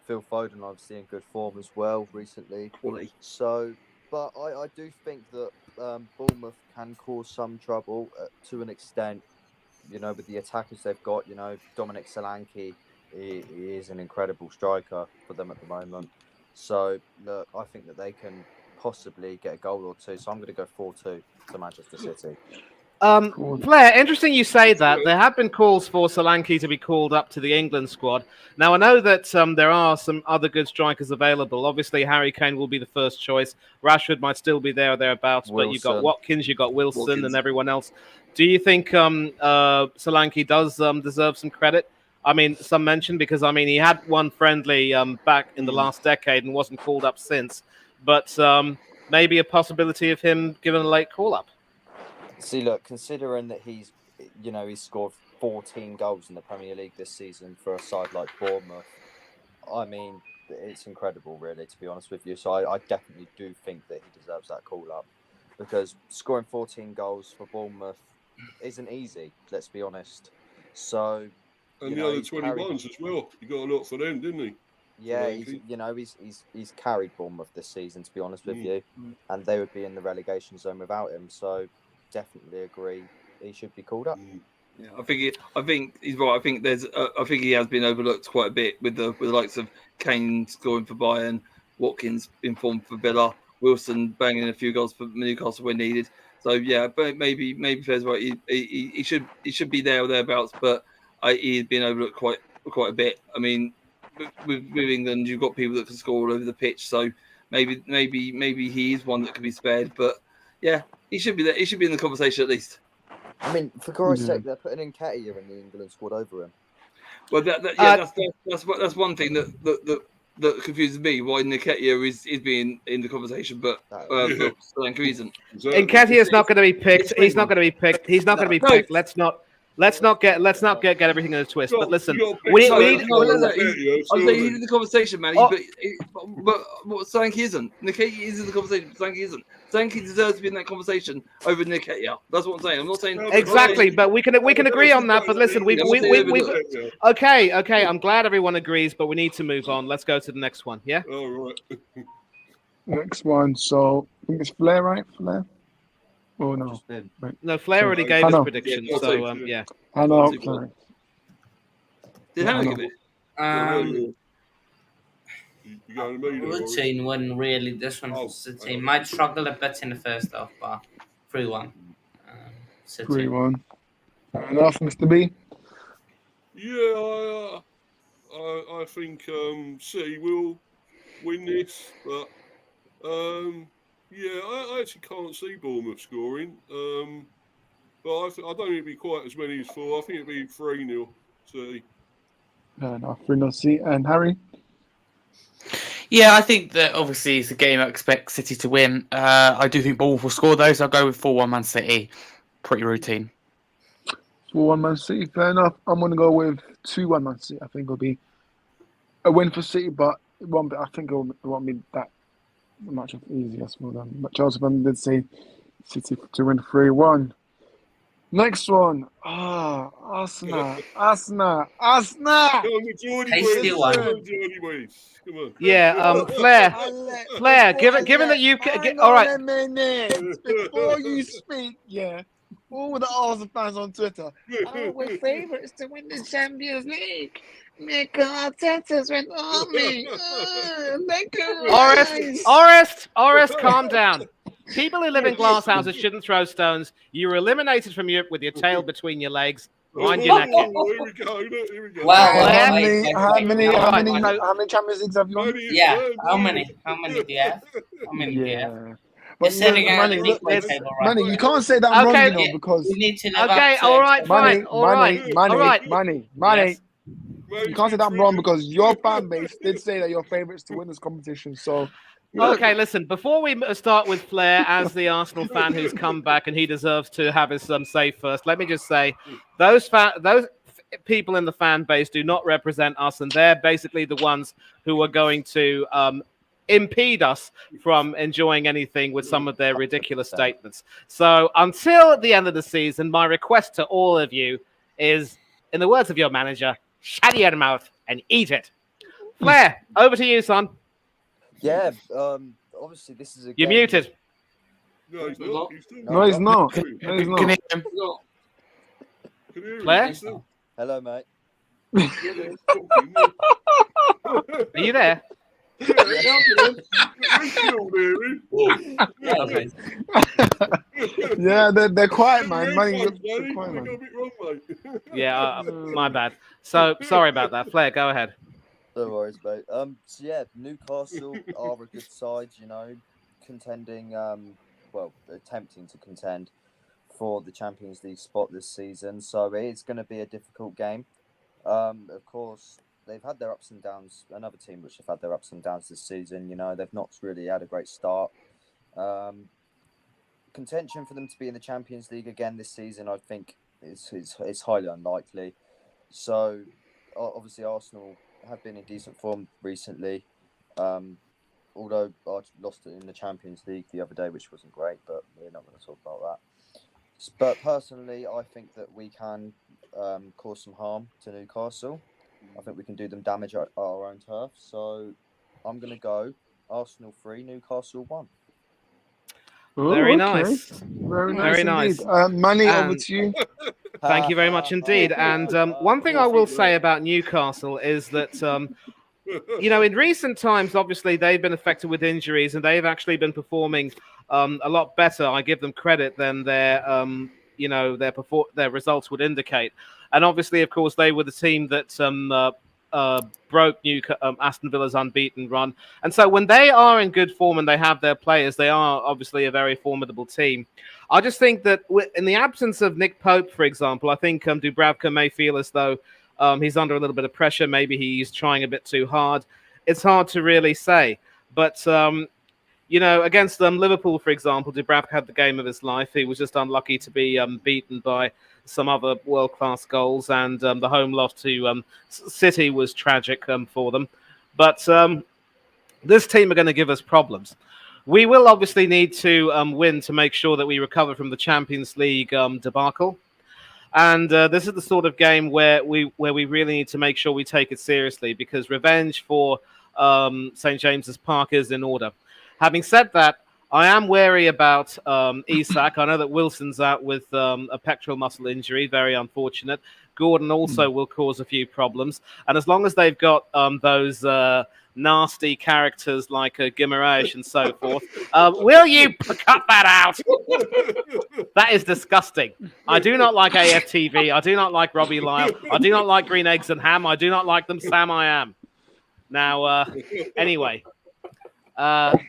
Speaker 3: Phil Foden obviously in good form as well recently. So, but I do think that Bournemouth can cause some trouble to an extent. With the attackers they've got, Dominic Solanke he is an incredible striker for them at the moment. So, look, I think that they can possibly get a goal or two. So I'm going to go 4-2 to Manchester City.
Speaker 2: Flair, interesting you say that. There have been calls for Solanke to be called up to the England squad. Now, I know that there are some other good strikers available. Obviously, Harry Kane will be the first choice. Rashford might still be there or thereabouts, but you've got Watkins, you've got Wilson, and everyone else. Do you think Solanke does deserve some credit? I mean, some mention, because, he had one friendly back in the last decade and wasn't called up since. But maybe a possibility of him giving a late call-up.
Speaker 3: See, look, considering that he's scored 14 goals in the Premier League this season for a side like Bournemouth, it's incredible, really, to be honest with you. So I definitely do think that he deserves that call-up, because scoring 14 goals for Bournemouth isn't easy, let's be honest. So,
Speaker 7: and the other 21s as well. He got a lot for them, didn't he?
Speaker 3: Yeah, he's carried Bournemouth this season, to be honest with you, and they would be in the relegation zone without him. So, definitely agree he should be called up.
Speaker 4: Yeah, I think he's right. I think he has been overlooked quite a bit with the likes of Kane scoring for Bayern, Watkins in form for Villa, Wilson banging a few goals for Newcastle when needed. So yeah, but maybe Fair's right. He should be there or thereabouts, but he's been overlooked quite a bit. I mean, with England, you've got people that can score all over the pitch, so maybe he is one that can be spared. But yeah, he should be there. He should be in the conversation at least.
Speaker 3: I mean, for Christ's sake, they're putting in Nketiah in the England squad over him.
Speaker 4: Well, that's one thing that confuses me. Why Nketiah is being in the conversation, but Solanke isn't.
Speaker 2: Nketiah is not going to be picked. He's not going to be picked. He's not going to be picked. Let's not get everything in a twist. But listen, we need.
Speaker 4: I'm saying he's in the conversation, man. But Solanke isn't. Nketiah is in the conversation. Solanke isn't. Solanke deserves to be in that conversation over Nketiah. That's what I'm saying. I'm not saying
Speaker 2: exactly, but we can agree on that. But listen, we okay. I'm glad everyone agrees, but we need to move on. Let's go to the next one. Yeah.
Speaker 7: All right.
Speaker 1: Next one. So I think it's Flair, right? Flair. Oh no!
Speaker 2: No, Flair already gave his prediction, so yeah.
Speaker 1: I know. Sorry.
Speaker 4: Did Hannah give it?
Speaker 5: Routine one really. This one for City might struggle a bit in the first half, but 3-1. City.
Speaker 1: 3-1. Fair enough, Mr. B.
Speaker 7: Yeah, I think City will win this, but yeah, I actually can't see Bournemouth scoring. But I don't think it'd be quite as many as 4. I think it'd be 3-0 City.
Speaker 1: Fair enough. 3-0 City. And Harry?
Speaker 6: Yeah, I think that obviously it's a game I expect City to win. I do think Bournemouth will score those. I'll go with 4-1 Man City. Pretty routine.
Speaker 1: 4-1 Man City. Fair enough. I'm going to go with 2-1 Man City. I think it'll be a win for City, but it won't be that much of easy as well. But Charles Van did say City to win 3-1. Next one. Arsenal.
Speaker 7: Come on, the Geordie
Speaker 5: Tasty
Speaker 7: boys.
Speaker 5: one.
Speaker 7: Come on, Geordie boys. Come on.
Speaker 2: Yeah, Flair. Flair, given that you all right.
Speaker 1: A minute before you speak, yeah. All the Arsenal fans on Twitter. We're favourites to win the Champions League. Mikel Arteta's went army.
Speaker 2: Orest, calm down. People who live in glass houses shouldn't throw stones. You were eliminated from Europe with your tail between your legs. Mind your neck.
Speaker 7: Here we go. Here we go.
Speaker 5: Wow.
Speaker 1: How many
Speaker 2: Right.
Speaker 1: Champions Leagues have you won?
Speaker 5: Yeah. How many? How many do you have? How many do you have?
Speaker 1: Yeah.
Speaker 5: You're sitting at
Speaker 1: Manny,
Speaker 5: the
Speaker 1: look,
Speaker 5: league table, right?
Speaker 1: Manny, you can't say that I'm
Speaker 2: Okay.
Speaker 1: wrong, you know, because
Speaker 5: We need to live
Speaker 2: Okay,
Speaker 5: up to
Speaker 2: all right, fine.
Speaker 1: Manny,
Speaker 2: All right.
Speaker 1: Manny,
Speaker 2: All right.
Speaker 1: Manny,
Speaker 2: Yes.
Speaker 1: you can't say that I'm wrong because your fan base did say that you're favourites to win this competition. So,
Speaker 2: Okay, listen, before we start with Flair as the Arsenal fan who's come back and he deserves to have his say first, let me just say those people in the fan base do not represent us, and they're basically the ones who are going to impede us from enjoying anything with some of their ridiculous statements. So until the end of the season, my request to all of you is, in the words of your manager, shut your mouth and eat it. Flair, over to you, son.
Speaker 3: Yeah, obviously this is a
Speaker 2: You're
Speaker 3: game.
Speaker 2: muted.
Speaker 7: No, he's not.
Speaker 1: no, he's not.
Speaker 7: Can
Speaker 1: No, he's
Speaker 6: Can
Speaker 1: not.
Speaker 6: hear him.
Speaker 7: you hear him?
Speaker 2: Claire?
Speaker 7: He's still-
Speaker 3: Hello, mate.
Speaker 2: Are you there?
Speaker 7: He's still there, eh?
Speaker 1: Yeah, they're quiet, man. Manny,
Speaker 7: Headphones,
Speaker 1: they're
Speaker 7: Manny.
Speaker 1: quiet,
Speaker 7: I got
Speaker 1: man.
Speaker 7: a bit wrong, mate.
Speaker 2: Yeah, my bad. So sorry about that. Flair, go ahead.
Speaker 3: No worries, mate. So yeah, Newcastle are a good side, you know, contending, attempting to contend for the Champions League spot this season. So it's going to be a difficult game. Of course, they've had their ups and downs. Another team which have had their ups and downs this season. You know, they've not really had a great start. Contention for them to be in the Champions League again this season, I think, is highly unlikely. So obviously, Arsenal have been in decent form recently. Although I lost it in the Champions League the other day, which wasn't great, but we're not going to talk about that. But personally, I think that we can cause some harm to Newcastle. I think we can do them damage at our own turf. So I'm going to go Arsenal 3, Newcastle 1.
Speaker 2: Very nice.
Speaker 1: Very
Speaker 2: nice.
Speaker 1: indeed. Manny, over to you.
Speaker 2: Thank you very much indeed. And one thing I will say about Newcastle is that, you know, in recent times, obviously, they've been affected with injuries and they've actually been performing a lot better. I give them credit than their results would indicate. And obviously, of course, they were the team that broke Aston Villa's unbeaten run. And so when they are in good form and they have their players, they are obviously a very formidable team. I just think that in the absence of Nick Pope, for example, I think Dubravka may feel as though he's under a little bit of pressure. Maybe he's trying a bit too hard. It's hard to really say. But, you know, against Liverpool, for example, Dubravka had the game of his life. He was just unlucky to be beaten by some other world-class goals, and the home loss to City was tragic for them. But this team are going to give us problems. We will obviously need to win to make sure that we recover from the Champions League debacle. And this is the sort of game where we really need to make sure we take it seriously, because revenge for St. James's Park is in order. Having said that, I am wary about Isak. I know that Wilson's out with a pectoral muscle injury, very unfortunate. Gordon also will cause a few problems. And as long as they've got those nasty characters like Guimaraes and so forth, will you cut that out? That is disgusting. I do not like AFTV. I do not like Robbie Lyle. I do not like Green Eggs and Ham. I do not like them. Sam I am. Now, anyway. Newcastle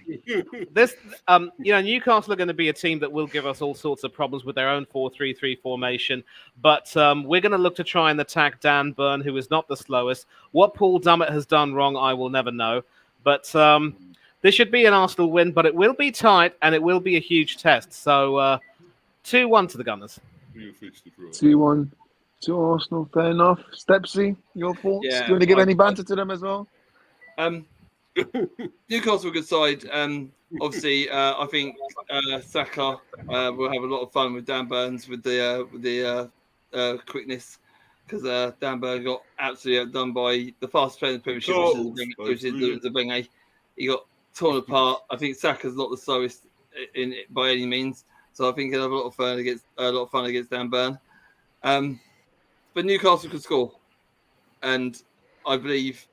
Speaker 2: are going to be a team that will give us all sorts of problems with their own 4-3-3 formation, but we're going to look to try and attack Dan Burn, who is not the slowest. What Paul Dummett has done wrong, I will never know, but this should be an Arsenal win, but it will be tight and it will be a huge test. So 2-1 to the Gunners.
Speaker 1: 2-1 to Arsenal, fair enough. Stepsy, your thoughts? Do you want to give any banter to them as well?
Speaker 4: Newcastle, a good side. obviously, I think Saka will have a lot of fun with Dan Burns with the quickness, because Dan Burns got absolutely outdone by the fastest player in the Premiership, which is the Benge. He got torn apart. I think Saka's not the slowest by any means, so I think he'll have a lot of fun against Dan Burn. But Newcastle can score, and I believe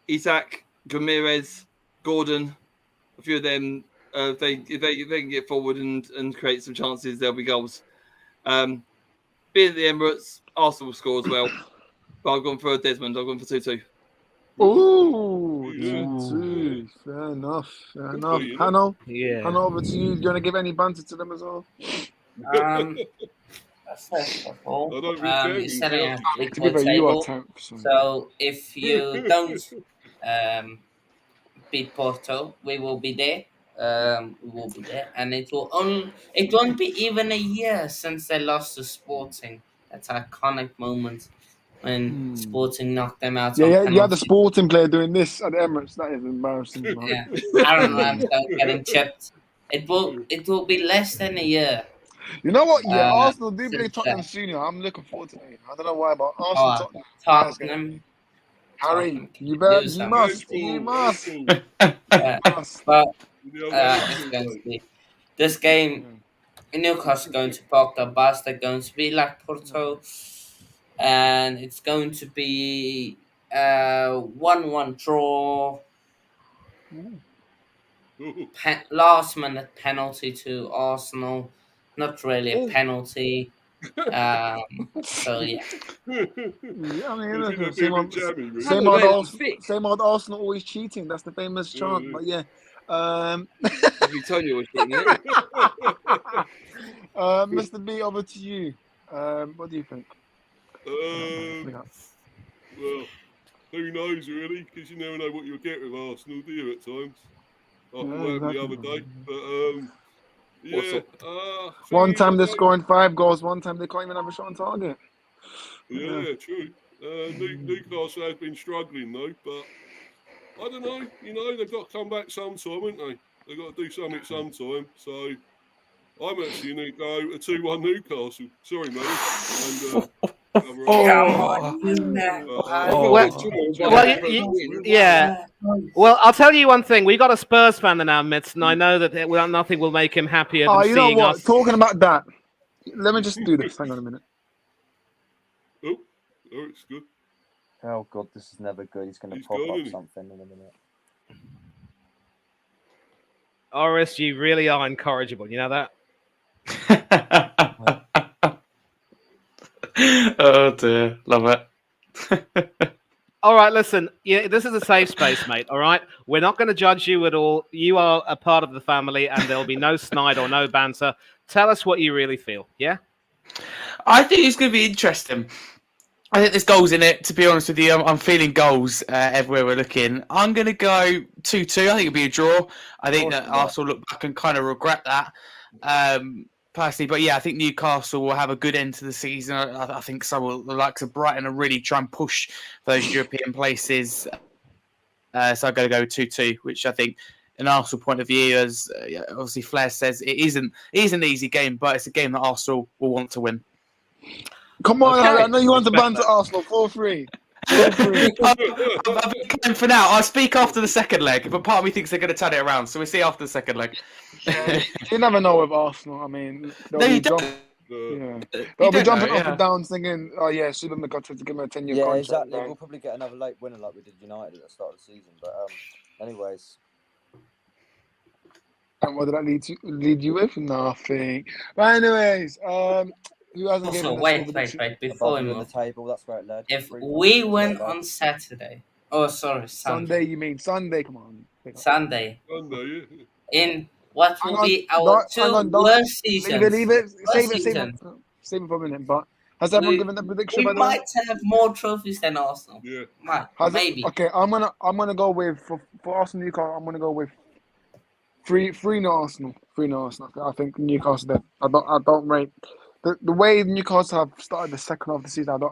Speaker 4: Isak, Ramirez, Gordon, a few of them. If they can get forward and create some chances, there'll be goals. Being at the Emirates, Arsenal will score as well. But I've gone for Desmond. I've gone for 2-2.
Speaker 1: Ooh,
Speaker 7: Yeah.
Speaker 1: 2-2. Fair enough.
Speaker 7: Good,
Speaker 1: Hanno,
Speaker 2: Yeah.
Speaker 1: Hanno, over to you. Do you want to give any banter to them as well?
Speaker 5: First of all,
Speaker 7: I don't really care.
Speaker 5: you're setting a league
Speaker 1: To be fair, you are
Speaker 5: table.
Speaker 1: 10th.
Speaker 5: So if you don't beat Porto, we will be there. We will be there, and it won't be even a year since they lost to Sporting. That's an iconic moment when Sporting knocked them out.
Speaker 1: Yeah,
Speaker 5: on
Speaker 1: you had the
Speaker 5: penalty.
Speaker 1: Sporting player doing this at the Emirates. That is embarrassing. Man.
Speaker 5: Yeah, Aaron Ramsdale getting chipped. It will be less than a year.
Speaker 1: You know what? Yeah, Arsenal do
Speaker 5: since
Speaker 1: play Tottenham
Speaker 5: that.
Speaker 1: soon. I'm looking forward to it. I don't know why, but Arsenal,
Speaker 5: Tottenham.
Speaker 1: Harry, you
Speaker 5: lose
Speaker 1: you
Speaker 5: them.
Speaker 1: must.
Speaker 5: Yeah, but it's going to be this game. Newcastle going to park the bus. They're going to be like Porto, and it's going to be 1-1 draw. Last minute penalty to Arsenal. Not really a penalty. So yeah.
Speaker 1: Yeah, I mean,
Speaker 7: It's
Speaker 1: look,
Speaker 7: been a bit jammy, really.
Speaker 1: same old Arsenal always cheating. That's the famous chant.
Speaker 7: Yeah.
Speaker 1: But yeah,
Speaker 4: You told you was cheating,
Speaker 1: Mr. B, over to you. What do you think?
Speaker 7: Well, who knows really? Because you never know what you'll get with Arsenal, do you? At times, like what happened the other day. But yeah,
Speaker 1: one time they're scoring 5 goals. One time they can't even have a shot on target.
Speaker 7: Yeah, true. Newcastle has been struggling though, but I don't know. You know, they've got to come back sometime, haven't they? They've got to do something sometime. So I'm actually going to go a 2-1 Newcastle. Sorry, mate.
Speaker 2: Yeah. Well, I'll tell you one thing. We got a Spurs fan in our midst, and I know that nothing will make him happier than
Speaker 1: you know
Speaker 2: seeing
Speaker 1: what?
Speaker 2: us.
Speaker 1: Talking about that, let me just do this. Hang on a minute.
Speaker 7: Oh, it's good.
Speaker 3: Oh God, this is never good. He's going to
Speaker 7: He's
Speaker 3: pop
Speaker 7: gone,
Speaker 3: up something in a minute.
Speaker 2: RSG really are incorrigible. You know that?
Speaker 6: Oh dear, love it.
Speaker 2: All right, listen. Yeah, this is a safe space, mate. All right, we're not going to judge you at all. You are a part of the family, and there'll be no snide or no banter. Tell us what you really feel. Yeah.
Speaker 6: I think it's going to be interesting. I think there's goals in it. To be honest with you, I'm feeling goals everywhere we're looking. I'm going to go 2-2. I think it'll be a draw. I think that Arsenal look back and kind of regret that. Personally, but yeah, I think Newcastle will have a good end to the season. I think some of the likes of Brighton will really try and push those European places. So I'm going to go 2-2, which I think, in Arsenal point of view, as obviously Flair says, it isn't an easy game, but it's a game that Arsenal will want to win.
Speaker 1: Come on, okay. I know you want to ban to Arsenal. 4-3.
Speaker 6: For now, I'll speak after the second leg, but part of me thinks they're going to turn it around. So we'll see after the second leg.
Speaker 1: You never know with Arsenal. I mean, they'll be jumping up and down thinking, oh yeah, Subban got to give him a 10-year contract.
Speaker 3: Yeah, exactly. We'll probably get another late winner like we did United at the start of the season. But anyways.
Speaker 1: And what did that lead you with? Nothing. But anyways, who hasn't given us
Speaker 5: wait. Before we move,
Speaker 3: the table, that's where it led.
Speaker 5: If we win on Saturday,
Speaker 1: Sunday, you mean Sunday? Come on.
Speaker 5: Sunday.
Speaker 7: Yeah.
Speaker 5: In what will be our worst seasons.
Speaker 1: Leave it. Save it for a minute. But has everyone given the prediction?
Speaker 5: We might have more trophies than Arsenal.
Speaker 7: Yeah.
Speaker 5: Maybe.
Speaker 1: Okay, I'm gonna go with for Arsenal Newcastle. I'm gonna go with 3-0 Arsenal. 3-0 Arsenal. I think Newcastle. I don't rate the way Newcastle have started the second half of the season. I don't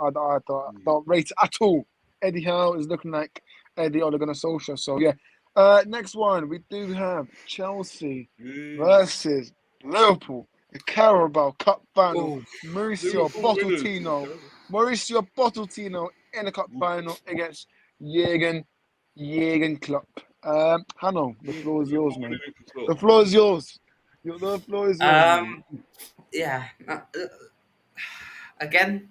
Speaker 1: rate it at all. Eddie Howe is looking like Eddie Ole Gunnar Solskjaer. So yeah. Next one we do have Chelsea versus Liverpool, the Carabao Cup final. Mauricio Pochettino in the cup final against Jurgen Klopp. Hanno, the floor is yours, man. The floor is yours. The floor is yours. Man.
Speaker 5: Yeah. Again,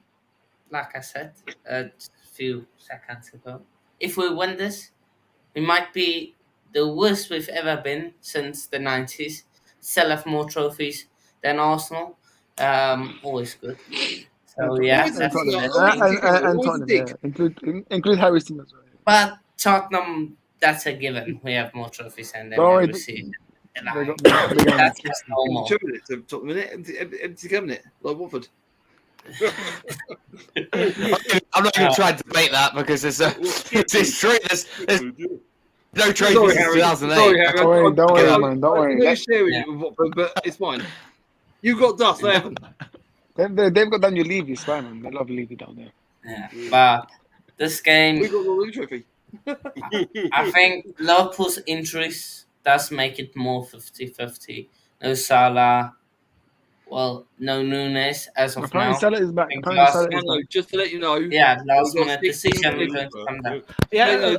Speaker 5: like I said a few seconds ago, if we win this, we might be the worst we've ever been since the 90s. Still have more trophies than Arsenal. Always good. So yeah,
Speaker 1: And
Speaker 5: that's
Speaker 1: Tottenham,
Speaker 5: it.
Speaker 1: and Tottenham, yeah. Include Harry's team as well.
Speaker 5: But Tottenham, that's a given. We have more trophies than them
Speaker 1: Don't worry,
Speaker 5: every season.
Speaker 1: they got big
Speaker 5: That's just normal.
Speaker 4: Empty cabinet, like Watford.
Speaker 6: I'm not going to try and debate that because it's true. There's no trophies
Speaker 4: Sorry,
Speaker 6: since
Speaker 4: Harry.
Speaker 6: 2008.
Speaker 4: Sorry, Harry.
Speaker 1: Don't worry, man. Don't worry.
Speaker 4: I'm sharing it with Watford, but it's fine. You got dust, they haven't.
Speaker 1: They've got Daniel Levy, it's fine, man. They love Levy down there.
Speaker 5: Yeah, but this game,
Speaker 4: We got the league trophy.
Speaker 5: I think Liverpool's injuries does make it more 50-50. No Salah, well, no Nunes as of
Speaker 1: Apparently
Speaker 5: now.
Speaker 1: Salah is back.
Speaker 5: I think
Speaker 1: Apparently
Speaker 5: last-
Speaker 1: Salah is
Speaker 4: Hello,
Speaker 1: back.
Speaker 4: just to let you know.
Speaker 5: Yeah, last
Speaker 4: They've got
Speaker 5: minute
Speaker 4: 16
Speaker 5: decision we're
Speaker 4: players.
Speaker 5: going to come down.
Speaker 2: Yeah,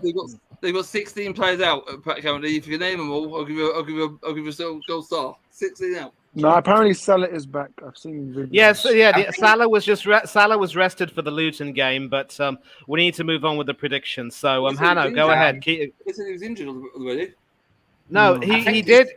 Speaker 4: They've got 16 players out currently. If you name them all, I'll give you a gold star. 16 out.
Speaker 1: No, apparently Salah is back. I've seen videos.
Speaker 2: yes, yeah. Salah was Salah was rested for the Luton game, but we need to move on with the predictions. So, Hanno, go ahead.
Speaker 4: They said he was injured already.
Speaker 2: No,
Speaker 1: No.
Speaker 2: he did.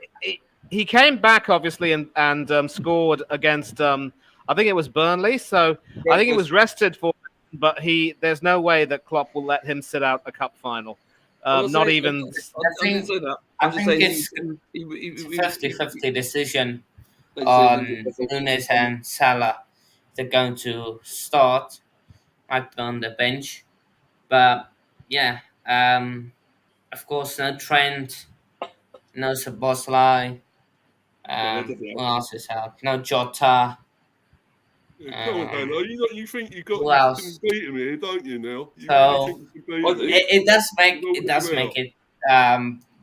Speaker 2: He came back obviously and scored against I think it was Burnley. So I think he was rested for, but there's no way that Klopp will let him sit out a cup final. Not even.
Speaker 4: I didn't say that.
Speaker 5: I think it's a 50-50 decision on Nunes and Salah. They're going to start, might be on the bench, but yeah, of course, no Trent, no Szoboszlai. Who else is out? No Jota.
Speaker 7: Come on, Hanno. You think you
Speaker 5: Who
Speaker 7: got
Speaker 5: else?
Speaker 7: to beat him here, don't you? Now.
Speaker 5: So
Speaker 7: You
Speaker 5: it does make it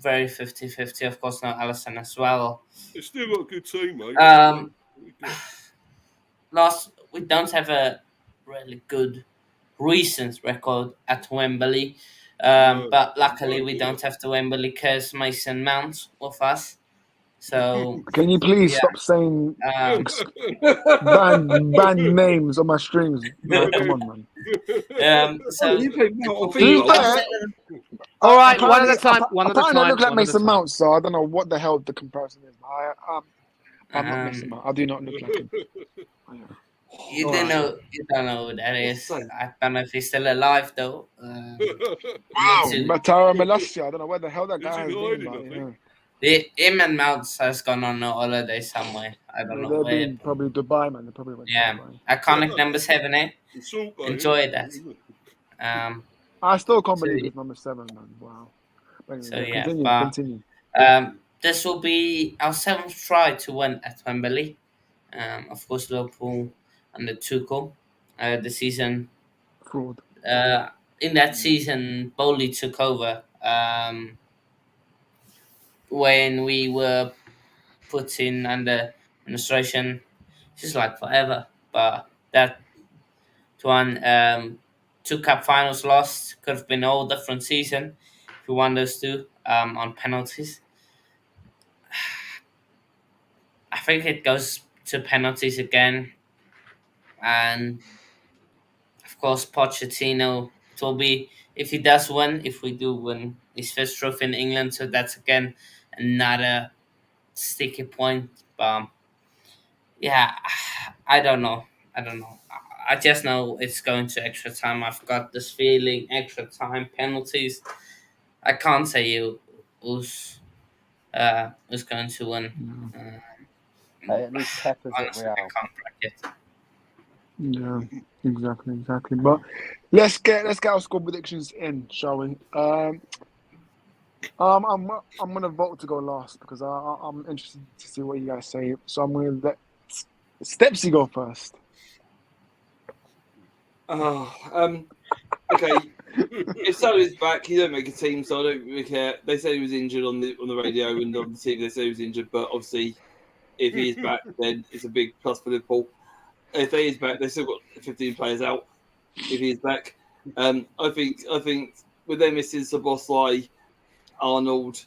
Speaker 5: very 50-50. Of course, no Alisson as well.
Speaker 7: It's still got a good team, mate.
Speaker 5: We don't have a really good recent record at Wembley, but luckily we don't have the Wembley curse Mason Mount with us. So
Speaker 1: Can you please stop saying band names on my streams? Man, come on, man.
Speaker 5: So
Speaker 2: All right, one at a time.
Speaker 1: Apparently, I look like Mason Mount, so I don't know what the hell the comparison is. I'm not Mason Mount. I do not look like him.
Speaker 5: You don't know who that is. I don't know if he's still alive though.
Speaker 1: Wow, Matara Melassia. I don't know where the hell that guy has been.
Speaker 5: Him and Mounts has gone on a holiday somewhere. I don't know
Speaker 1: They've
Speaker 5: where.
Speaker 1: been probably Dubai, man. They probably went to Dubai.
Speaker 5: Iconic number 7, eh? Enjoy that.
Speaker 1: I still can't believe it's number 7, man. Wow.
Speaker 5: So
Speaker 1: continue.
Speaker 5: This will be our 7th try to win at Wembley. Of course, Liverpool under Tuchel. The season.
Speaker 1: Fraud.
Speaker 5: In that season, Bowley took over. When we were put in under administration, just like forever. But that one, 2 cup finals lost, could have been a whole different season if we won those 2 on penalties. I think it goes to penalties again, and of course Pochettino. It will be, if he does win, if we do win, his first trophy in England. So that's again another sticky point. But yeah, I don't know. I just know it's going to extra time. I've got this feeling, extra time, penalties. I can't say who's going to win.
Speaker 3: At least Pepper's at Real.
Speaker 5: I can't bracket.
Speaker 1: Yeah, exactly. But let's get our score predictions in, shall we? I'm gonna vote to go last because I'm interested to see what you guys say. So I'm gonna let Stepsy go first.
Speaker 4: Okay. If Salah's back, he don't make a team, so I don't really care. They say he was injured on the radio and on the TV. They say he was injured, but obviously, if he is back, then it's a big plus for Liverpool. If he is back, they've still got 15 players out. If he is back, I think with them missing Szoboszlai, Arnold,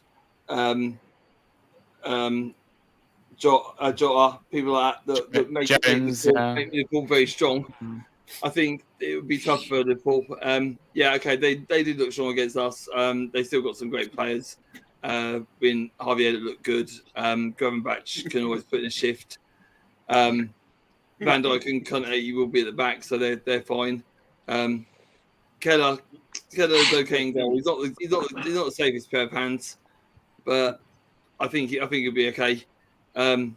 Speaker 4: Jota, people like that make Liverpool very strong. I think it would be tough for Liverpool. They did look strong against us. They still got some great players. When Javier looked good, Gravenberch can always put in a shift. Van Dijk and Kante will be at the back, so they're fine. Keller's okay in goal. He's not the safest pair of hands, but I think he'll be okay. I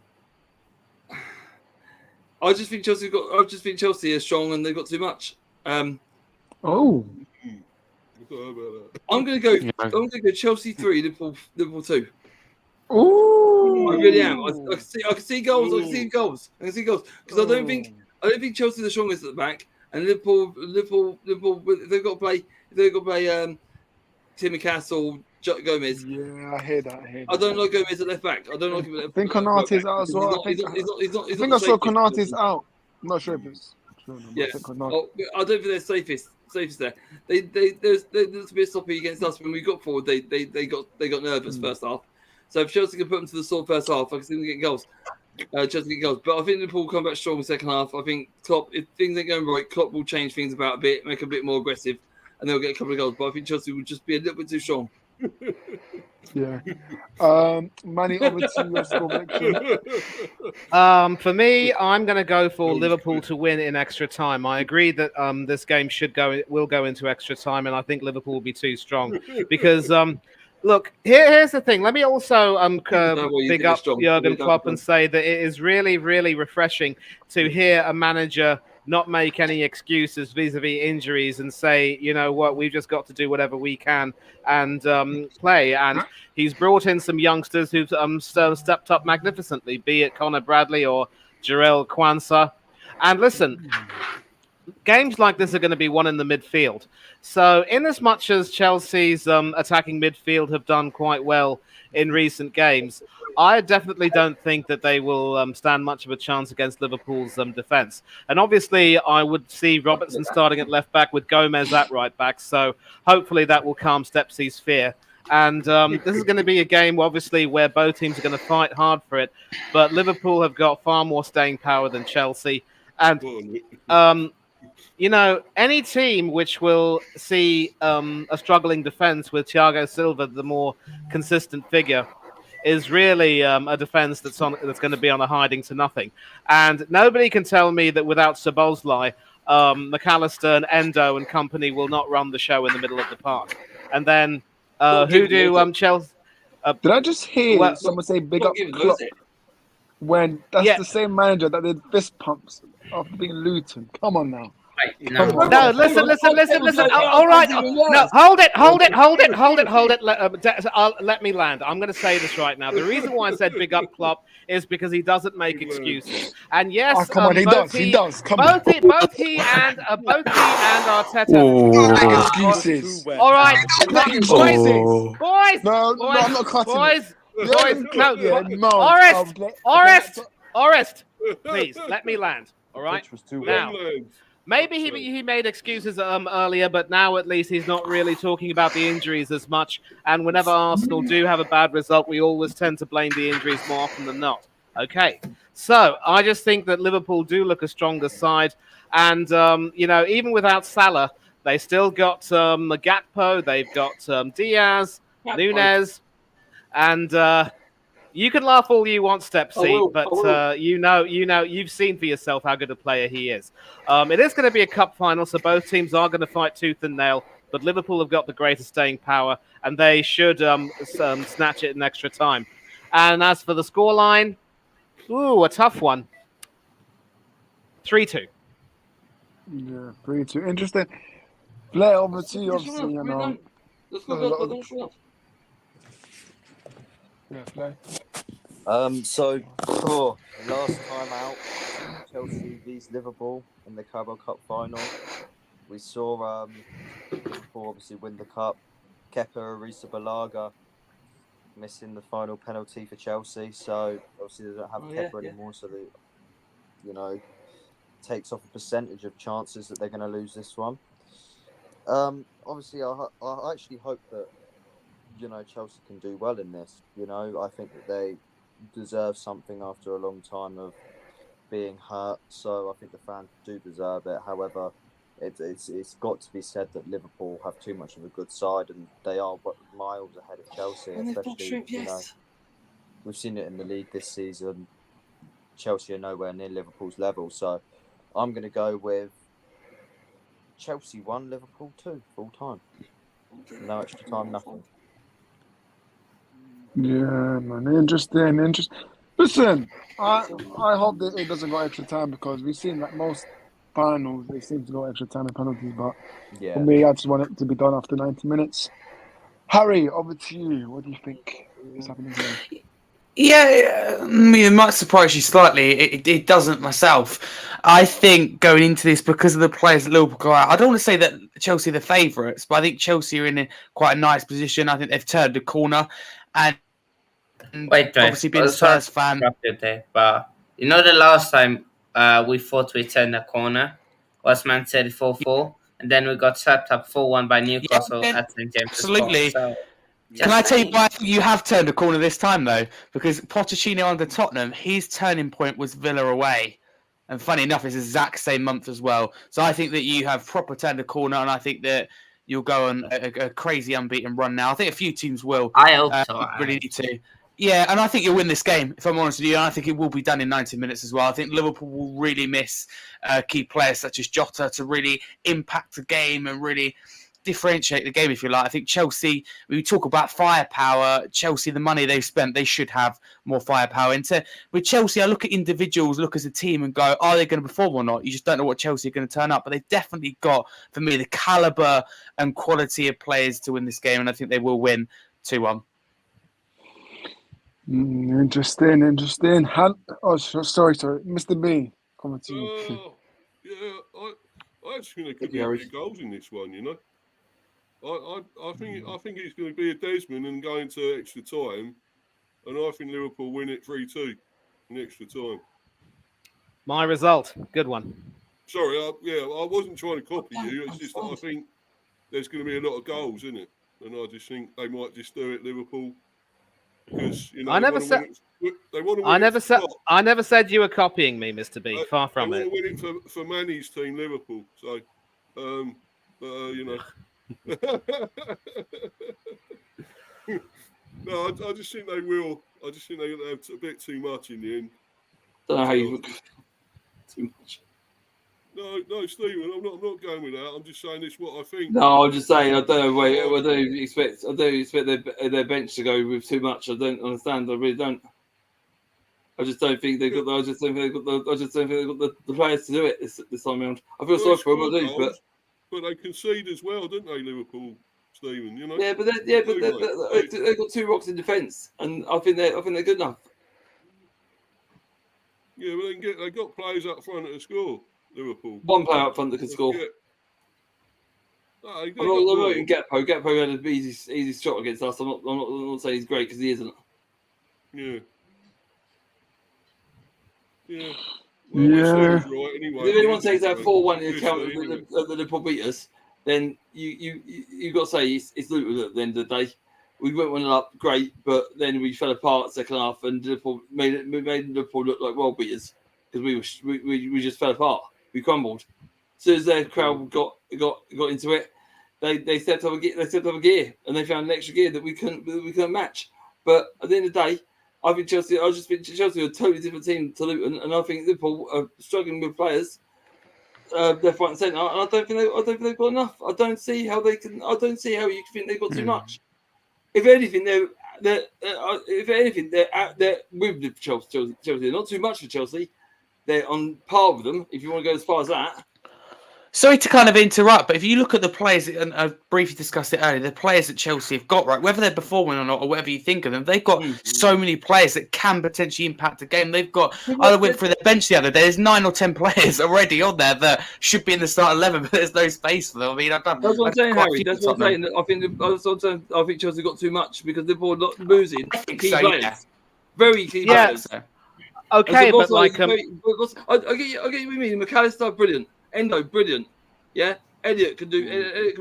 Speaker 4: just think Chelsea are strong and they've got too much. I'm going to go Chelsea 3, Liverpool 2.
Speaker 1: Ooh.
Speaker 4: I really am. I can see goals. I can see goals because I don't think Chelsea are the strongest at the back, and Liverpool. If they've got to play Tim Newcastle, Gomez.
Speaker 1: Yeah, I hear that.
Speaker 4: I don't like Gomez at left back. I don't like him.
Speaker 1: I think Konate's out as well. I think I saw Konate's out. I'm not sure if it's true.
Speaker 4: Yeah. I don't think they're safest there. There's a bit sloppy against us when we got forward. They got nervous first half. So if Chelsea can put them to the sword first half, I can see them getting goals. Chelsea get goals, but I think Liverpool will come back strong in the second half. I think Klopp, if things ain't going right, Klopp will change things about a bit, make a bit more aggressive, and they'll get a couple of goals. But I think Chelsea will just be a little bit too strong.
Speaker 1: Yeah. Manny, over to your score prediction.
Speaker 2: For me, I'm going to go for Liverpool to win in extra time. I agree that this game will go into extra time, and I think Liverpool will be too strong because. Look, here's the thing. Let me also big up Jurgen Klopp and say that it is really, really refreshing to hear a manager not make any excuses vis-a-vis injuries and say, you know what, we've just got to do whatever we can and play. And he's brought in some youngsters who've stepped up magnificently, be it Connor Bradley or Jarell Quansah. And listen, games like this are going to be won in the midfield. So in as much as Chelsea's attacking midfield have done quite well in recent games, I definitely don't think that they will stand much of a chance against Liverpool's defence. And obviously, I would see Robertson starting at left back with Gomez at right back. So hopefully that will calm Stepsy's fear. And this is going to be a game, obviously, where both teams are going to fight hard for it. But Liverpool have got far more staying power than Chelsea. And you know, any team which will see a struggling defence with Thiago Silva, the more consistent figure, is really a defence that's going to be on a hiding to nothing. And nobody can tell me that without Szoboszlai, McAllister and Endo and company will not run the show in the middle of the park. And then who do Chelsea?
Speaker 1: Did I just hear someone say big up Klopp when that's the same manager that did fist pumps after being Luton? Come on now.
Speaker 2: No, listen. All right. No, hold it. Let me land. I'm going to say this right now. The reason why I said big up Klopp is because he doesn't make excuses. And yes,
Speaker 1: he does.
Speaker 2: Both he and Arteta
Speaker 1: make excuses.
Speaker 2: All right, boys.
Speaker 1: No, I'm not cutting.
Speaker 2: Orest, please let me land. All right. Now. Maybe he made excuses earlier, but now at least he's not really talking about the injuries as much. And whenever Arsenal do have a bad result, we always tend to blame the injuries more often than not. Okay, so I just think that Liverpool do look a stronger side. And, you know, even without Salah, they still got Gakpo, they've got Diaz, Nunez, and you can laugh all you want, Stepsy, but you've seen for yourself how good a player he is. It is going to be a cup final, so both teams are going to fight tooth and nail, but Liverpool have got the greater staying power, and they should snatch it in extra time. And as for the scoreline, a tough one. 3-2.
Speaker 1: Yeah, 3-2. Interesting. Blair, over to you, obviously, you know. Yeah, Blair.
Speaker 3: Last time out, Chelsea vs Liverpool in the Carabao Cup final. We saw Liverpool obviously win the cup. Kepa Arrizabalaga missing the final penalty for Chelsea, so obviously they don't have Kepa anymore, so they, takes off a percentage of chances that they're going to lose this one. Obviously, I actually hope that Chelsea can do well in this. I think that they deserve something after a long time of being hurt, so I think the fans do deserve it. However, it's got to be said that Liverpool have too much of a good side, and they are miles ahead of Chelsea. Especially, we've seen it in the league this season. Chelsea are nowhere near Liverpool's level, so I'm going to go with Chelsea 1, Liverpool 2, full time. No extra time, nothing.
Speaker 1: Yeah, man, interesting. Listen, I hope that it doesn't go extra time because we've seen like most finals, they seem to go extra time and penalties. But for me, I just want it to be done after 90 minutes. Harry, over to you. What do you think is happening here?
Speaker 6: Yeah, it might surprise you slightly. It doesn't myself. I think going into this, because of the players that Liverpool go out, I don't want to say that Chelsea are the favourites, but I think Chelsea are in quite a nice position. I think they've turned the corner. And
Speaker 5: Wait,
Speaker 6: obviously being a Spurs fan.
Speaker 5: But the last time we thought we turned the corner was Man City 4-4, and then we got swept up 4-1 by Newcastle at St James's Park.
Speaker 6: Absolutely.
Speaker 5: So,
Speaker 6: can I tell you why you have turned a corner this time, though? Because Pochettino under Tottenham, his turning point was Villa away. And funny enough, it's the exact same month as well. So I think that you have proper turned a corner, and I think that you'll go on a crazy unbeaten run now. I think a few teams will.
Speaker 5: I hope so.
Speaker 6: Really need to. Yeah, and I think you'll win this game, if I'm honest with you. And I think it will be done in 90 minutes as well. I think Liverpool will really miss key players such as Jota to really impact the game and really differentiate the game, if you like. I think Chelsea, when we talk about firepower, Chelsea, the money they've spent, they should have more firepower into. With Chelsea, I look at individuals, look as a team and go, are they going to perform or not? You just don't know what Chelsea are going to turn up. But they've definitely got, for me, the calibre and quality of players to win this game. And I think they will win 2-1.
Speaker 1: Interesting. Sorry. Mr. B, coming to you.
Speaker 7: I actually think there could be a few goals in this one, I think it's going to be a Desmond and going to extra time, and I think Liverpool win it 3-2 in extra time.
Speaker 2: My result, good one.
Speaker 7: Sorry, I wasn't trying to copy you. It's just that I think there's going to be a lot of goals in it, and I just think they might just do it, Liverpool, because
Speaker 2: I never said you were copying me, Mr. B. Far from it.
Speaker 7: They want to win it for Manny's team, Liverpool. So, No, I just think they will. I just think they're going to have a bit too much in the end.
Speaker 4: Don't know how you look too much.
Speaker 7: No, Stephen, I'm not going with that. I'm just saying it's what I think.
Speaker 4: No, I'm just saying I don't expect their bench to go with too much. I don't understand. I really don't. I just don't think they've got. I just don't think they've got the players to do it this time around. I feel sorry for them,
Speaker 7: but they concede as well, don't they, Liverpool, Stephen?
Speaker 4: Yeah, but they've got two rocks in defence, and I think they're good enough.
Speaker 7: Yeah, but they got players up front that score. Liverpool.
Speaker 4: One player up front that can score.
Speaker 7: Yeah.
Speaker 4: I'm not even Gakpo. Gakpo had an easy shot against us. I'm not saying he's great because he isn't.
Speaker 7: Yeah.
Speaker 1: Yeah.
Speaker 7: Right, anyway.
Speaker 4: If anyone takes that 4-1 in account of the Liverpool beat us, then you got to say it's Luton at the end of the day. We went 1-0 up, great, but then we fell apart second half, and Liverpool made Liverpool look like world beaters because we just fell apart. We crumbled. As soon as their crowd got into it, they stepped up a gear, and they found an extra gear that we couldn't match. But at the end of the day, I think Chelsea are a totally different team to Luton, and I think Liverpool are struggling with players. They're front and centre, and I don't think they've got enough. I don't see how you can think they've got too much. If anything, they're out there with the Chelsea. They're not too much for Chelsea. They're on par with them, if you want to go as far as that.
Speaker 6: Sorry to kind of interrupt, but if you look at the players, and I briefly discussed it earlier, the players that Chelsea have got, right, whether they're performing or not, or whatever you think of them, they've got so many players that can potentially impact the game. They've got, I went through their bench the other day, there's 9 or 10 players already on there that should be in the start 11, but there's no space for them. I mean,
Speaker 4: that's what I'm saying, Harry. That's what I'm saying. I think Chelsea got too much because they're not losing key players. Yeah. Very key players.
Speaker 2: Okay, but like...
Speaker 4: I get what you mean. McAllister, brilliant. Endo, brilliant. Yeah, Elliot can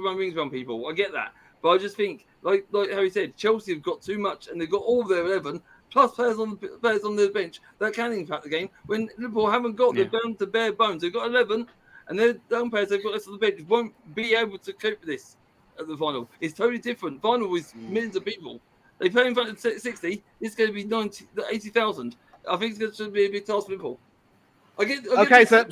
Speaker 4: run rings around people. I get that, but I just think, like Harry said, Chelsea have got too much, and they've got all of their 11 plus players on the bench that can impact the game. When Liverpool haven't got the bound to bare bones, they've got 11, and their own players they've got less on the bench won't be able to cope with this at the final. It's totally different. Final is millions of people. They play in front of 60. It's going to be 80,000. I think it's going to be a big task for Liverpool.
Speaker 2: Okay, so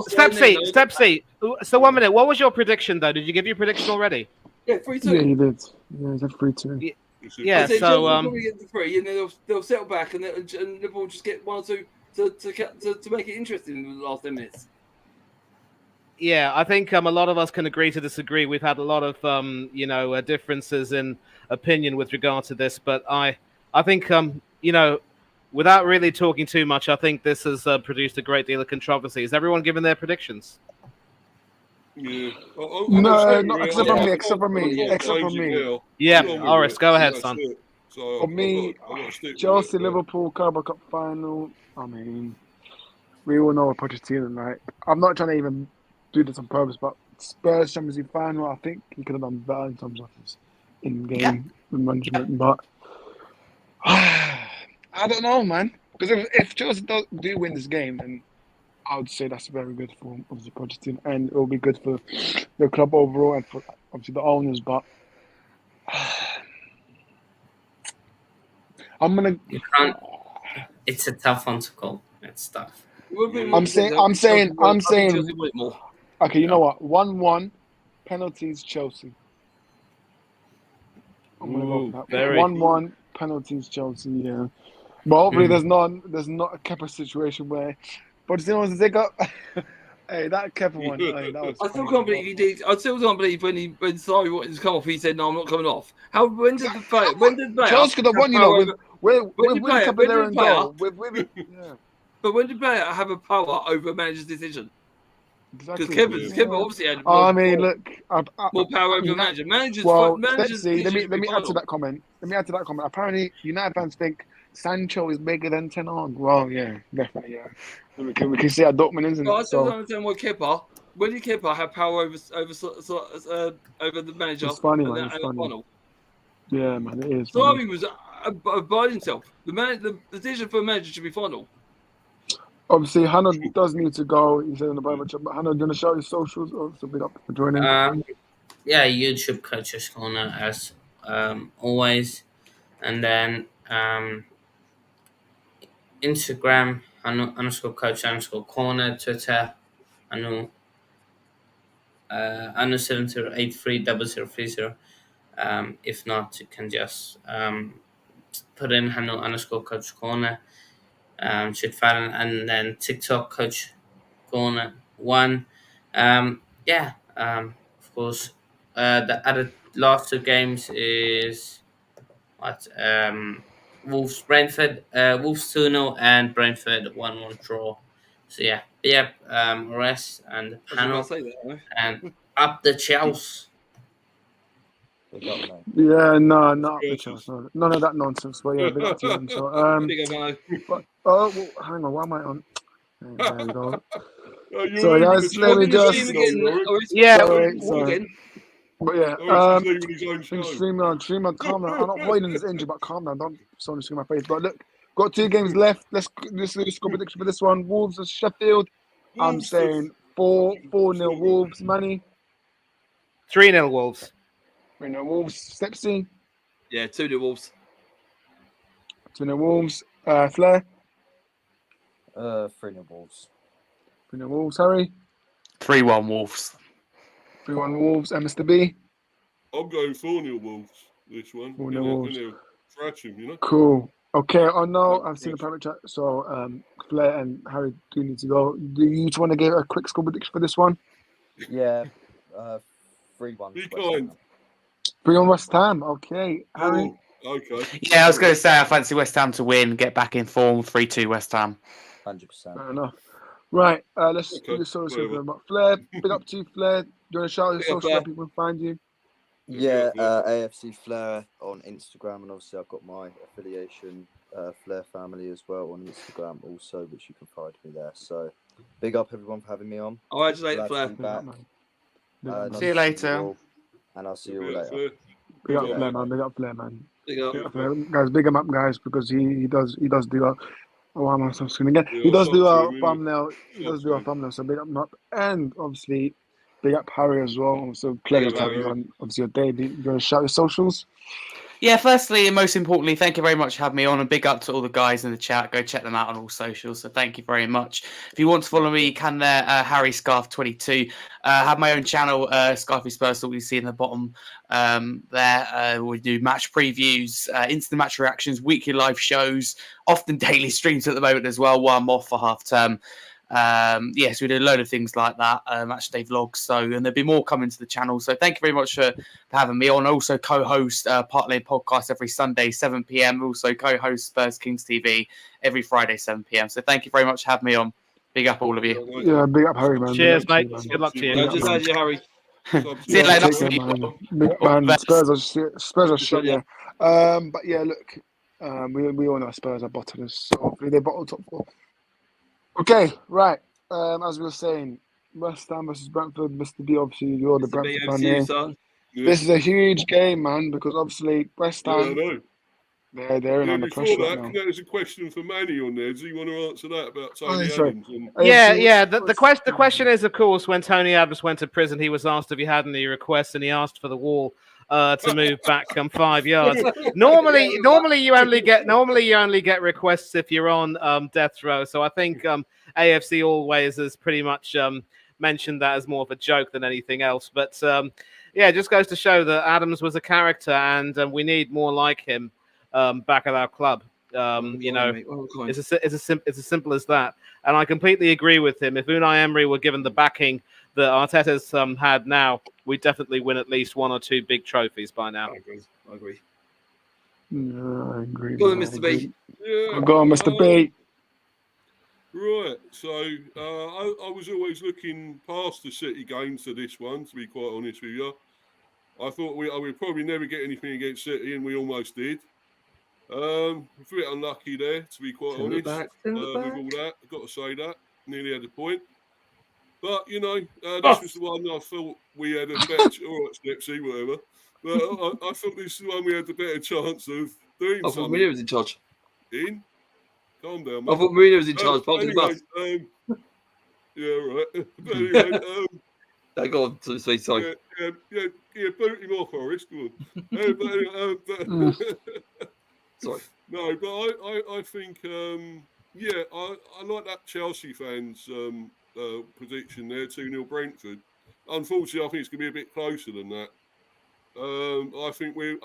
Speaker 2: Step C. So 1 minute. What was your prediction, though? Did you give your prediction already?
Speaker 4: Yeah, 3-2.
Speaker 1: Yeah, he did. Yeah, he said 3-2.
Speaker 2: Yeah, so
Speaker 4: probably get the 3, and then they'll settle back, and Liverpool just get 1 or 2 to make it interesting in the last 10 minutes.
Speaker 2: Yeah, I think a lot of us can agree to disagree. We've had a lot of differences in opinion with regard to this, but I think without really talking too much, I think this has produced a great deal of controversy. Is everyone giving their predictions?
Speaker 7: Yeah.
Speaker 1: No, except for me.
Speaker 2: Yeah, Oris, go ahead, son.
Speaker 7: So
Speaker 1: For me, Chelsea, Liverpool, Carabao Cup final. I mean, we all know what Pochettino like. I'm not trying to even do this on purpose, but Spurs Champions League final, I think he could have done better in terms of his in-game management. But I don't know, man. Because if Chelsea do win this game, then I would say that's very good for obviously Pochettino, and it will be good for the club overall and for obviously the owners. But I'm gonna.
Speaker 5: You can't. It's a tough one to call. It's tough.
Speaker 1: I'm saying. Okay, you know what? 1-1 penalties Chelsea. I'm gonna go for that. 1-1 penalties Chelsea. Yeah. But hopefully there's not a Kepa situation where Pochettino wants to take up. Hey, that Kepa one. Hey, that was
Speaker 4: I still can't believe he did. I still can't believe when Sarri wanted to come off, he said, "No, I'm not coming off." When did the player?
Speaker 1: Chelsea could have won, with Kepa there and goal.
Speaker 4: But when did player have a power over a manager's decision?
Speaker 1: Exactly.
Speaker 4: Because Kepa obviously had
Speaker 1: more
Speaker 4: power over manager. Managers.
Speaker 1: Let me add to that comment. Apparently, United fans think Sancho is bigger than Ten Hag. Well, yeah, definitely, yeah. We can see how Dortmund isn't.
Speaker 4: I still don't understand why Kepa. When did Kepa have power over the manager?
Speaker 1: It's funny, man. It's funny.
Speaker 4: Final?
Speaker 1: Yeah, man, it is.
Speaker 4: Sarri was by himself. The decision for a manager should be final.
Speaker 1: Obviously, Hannah does need to go. He said in the private chat, but Hannah, do you want to shout his socials? So big up for joining.
Speaker 5: Yeah, YouTube Coach's Corner as always, and then Instagram _coach_corner, Twitter Anu 70830030. If not, you can just put in Hanu _coach corner. Should find, and then TikTok Coach Corner 1. Of course, the other last 2 games is Wolves Brentford, Wolves 2-0 and Brentford 1-1 draw. So rest and the panel and up the Chelsea.
Speaker 1: Yeah, no, not the Chelsea. None of that nonsense. But yeah, big up to them. So hang on, what am I on? There we go. So guys, let me just sorry. But yeah, streamer, calm down. I'm not avoiding this injury, but calm down. Don't so scream my face. But look, got 2 games left. Let's do the score prediction for this one. Wolves and Sheffield. I'm saying 4-0 Wolves. Manny.
Speaker 2: 3-0 Wolves.
Speaker 1: 3-0 Wolves. Stepsy.
Speaker 4: Yeah, 2-0 Wolves.
Speaker 1: 2-0 Wolves. Flair.
Speaker 3: 3-0 Wolves.
Speaker 1: 3-0 Wolves. Harry.
Speaker 6: 3-1 Wolves.
Speaker 1: 3-1 Wolves. And Mr. B.
Speaker 7: I'm going 4-0 Wolves. This one.
Speaker 1: 4-0 Wolves.
Speaker 7: Scratch him,
Speaker 1: Cool. Okay. Oh no, I've seen the private chat. So Flair and Harry do need to go. Do you each want to give a quick score prediction for this one?
Speaker 3: Yeah, 3-1.
Speaker 7: Be
Speaker 3: West Ham.
Speaker 7: kind.
Speaker 1: Bring on West Ham. Okay, Harry.
Speaker 7: Oh, okay.
Speaker 6: Yeah, I was going to say I fancy West Ham to win, get back in form. 3-2 West Ham.
Speaker 3: 100%.
Speaker 1: Fair enough. Right, let's
Speaker 7: Okay,
Speaker 1: do the social
Speaker 7: whatever.
Speaker 1: about Flair. Big up to you, Flair. Do you want to shout out your
Speaker 4: Big up,
Speaker 1: social where
Speaker 4: Flair.
Speaker 1: people can find you?
Speaker 3: Yeah,
Speaker 7: Yeah.
Speaker 3: AFC Flair on Instagram, and obviously I've got my affiliation, Flair Family, as well on Instagram, also, which you can find me there. So, big up everyone for having me on.
Speaker 4: All right, just later,
Speaker 3: Glad
Speaker 4: Flair.
Speaker 3: to be back. Nice
Speaker 6: See you
Speaker 3: to
Speaker 6: later.
Speaker 3: all, and I'll see you all
Speaker 7: Big up,
Speaker 3: later.
Speaker 7: Flair.
Speaker 1: Big up
Speaker 7: Yeah.
Speaker 1: Flair, man. Big up Flair, man.
Speaker 4: Big up.
Speaker 1: Big up Flair. Guys, big him up, guys, because he does do our. Oh, I'm on screen again.
Speaker 7: Yeah,
Speaker 1: He does do
Speaker 7: I'll
Speaker 1: our
Speaker 7: talk to him,
Speaker 1: thumbnail. He does do our thumbnail. So big up him up, and obviously big up Harry as well. Also, pleasure
Speaker 4: up,
Speaker 1: to have you
Speaker 7: Harry.
Speaker 1: on. Obviously, your day. You're going to shout your socials.
Speaker 6: Yeah, firstly and most importantly, thank you very much for having me on, and big up to all the guys in the chat. Go check them out on all socials. So thank you very much. If you want to follow me, you can there, Harry Scarf22. Have my own channel, Scarfy Spurs, that we see in the bottom there. We do match previews, instant match reactions, weekly live shows, often daily streams at the moment as well, while I'm off for half term. Yes, we do a load of things like that, match day vlogs. So, and there'll be more coming to the channel. So, thank you very much for having me on. Also, co-host Part Lane podcast every Sunday, 7 p.m. Also, co-host Spurs Kings TV every Friday, 7 p.m. So, thank you very much for having me on. Big up all of you.
Speaker 1: Yeah, big up Harry, man.
Speaker 2: Cheers,
Speaker 1: big up
Speaker 2: mate.
Speaker 1: to you, man.
Speaker 2: Good luck to you.
Speaker 1: Big
Speaker 4: Yeah,
Speaker 1: up,
Speaker 4: just
Speaker 1: man.
Speaker 4: as you, Harry.
Speaker 6: See you later.
Speaker 1: Take care, man. Big up,
Speaker 6: All the
Speaker 1: man.
Speaker 6: best.
Speaker 1: Spurs are shit, yeah.
Speaker 6: Yeah.
Speaker 1: But yeah, look, we all know Spurs are bottomless, so hopefully they bottle top four. Okay, right. As we were saying, West Ham versus Brentford. Mr. B, obviously you're the
Speaker 4: It's the
Speaker 1: Brentford fan
Speaker 4: BFC,
Speaker 1: here.
Speaker 4: son.
Speaker 7: Yeah.
Speaker 1: This is a huge game, man, because obviously West
Speaker 7: Yeah, I
Speaker 1: Ham
Speaker 7: know.
Speaker 1: they're in
Speaker 7: Yeah,
Speaker 1: under
Speaker 7: before
Speaker 1: pressure
Speaker 7: that,
Speaker 1: right now.
Speaker 7: there's a question for Manny on there. Do you want to answer that about
Speaker 1: Oh,
Speaker 7: Tony
Speaker 1: sorry.
Speaker 7: Adams? And
Speaker 2: Yeah. The question is, of course, when Tony Adams went to prison, he was asked if he had any requests, and he asked for the wall to move back 5 yards. Normally you only get requests if you're on death row. So I think AFC always has pretty much mentioned that as more of a joke than anything else. But yeah, it just goes to show that Adams was a character, and we need more like him back at our club. You know, it's as simple as that. And I completely agree with him. If Unai Emery were given the backing that Arteta's had now, we'd definitely win at least 1 or 2 big trophies by now.
Speaker 4: I agree.
Speaker 1: Yeah, I agree.
Speaker 4: Go on,
Speaker 1: man, I
Speaker 4: Mr.
Speaker 1: agree.
Speaker 4: B.
Speaker 7: yeah,
Speaker 1: Go on, Mr. B.
Speaker 7: Right, so I was always looking past the City games to this one, to be quite honest with you. I thought we would probably never get anything against City, and we almost did. A bit unlucky there, to be quite honest. With all that, I've got to say that. Nearly had a point. But, you know, this was the one I thought we had a better... all right, Stepsy, whatever. But I thought this is the one we had the better chance of doing
Speaker 4: I thought
Speaker 7: something
Speaker 4: Mourinho was in charge.
Speaker 7: in. Calm down,
Speaker 4: I
Speaker 7: mate.
Speaker 4: thought Mourinho was in charge. Part of the
Speaker 7: Anyway,
Speaker 4: bus.
Speaker 7: yeah, right. But anyway,
Speaker 4: I go on to say sorry.
Speaker 7: yeah, boot him off, Horace. Go on.
Speaker 4: Sorry.
Speaker 7: No, but I think, I like that Chelsea fans' prediction there, 2-0 Brentford. Unfortunately, I think it's going to be a bit closer than that. I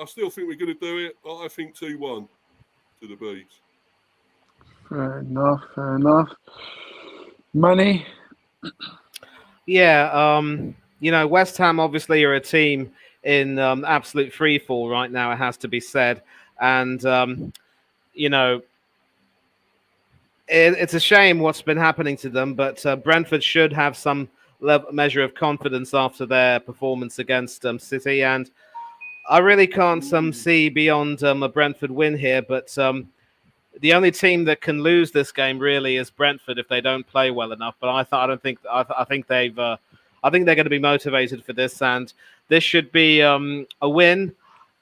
Speaker 7: still think we're going to do it, but I think 2-1 to the Bees.
Speaker 1: Fair enough. Money.
Speaker 2: Yeah, you know, West Ham obviously are a team in absolute free fall right now, it has to be said. And, you know, it's a shame what's been happening to them, but Brentford should have some measure of confidence after their performance against City. And I really can't see beyond a Brentford win here, but the only team that can lose this game really is Brentford if they don't play well enough. But I think they're going to be motivated for this, and this should be a win.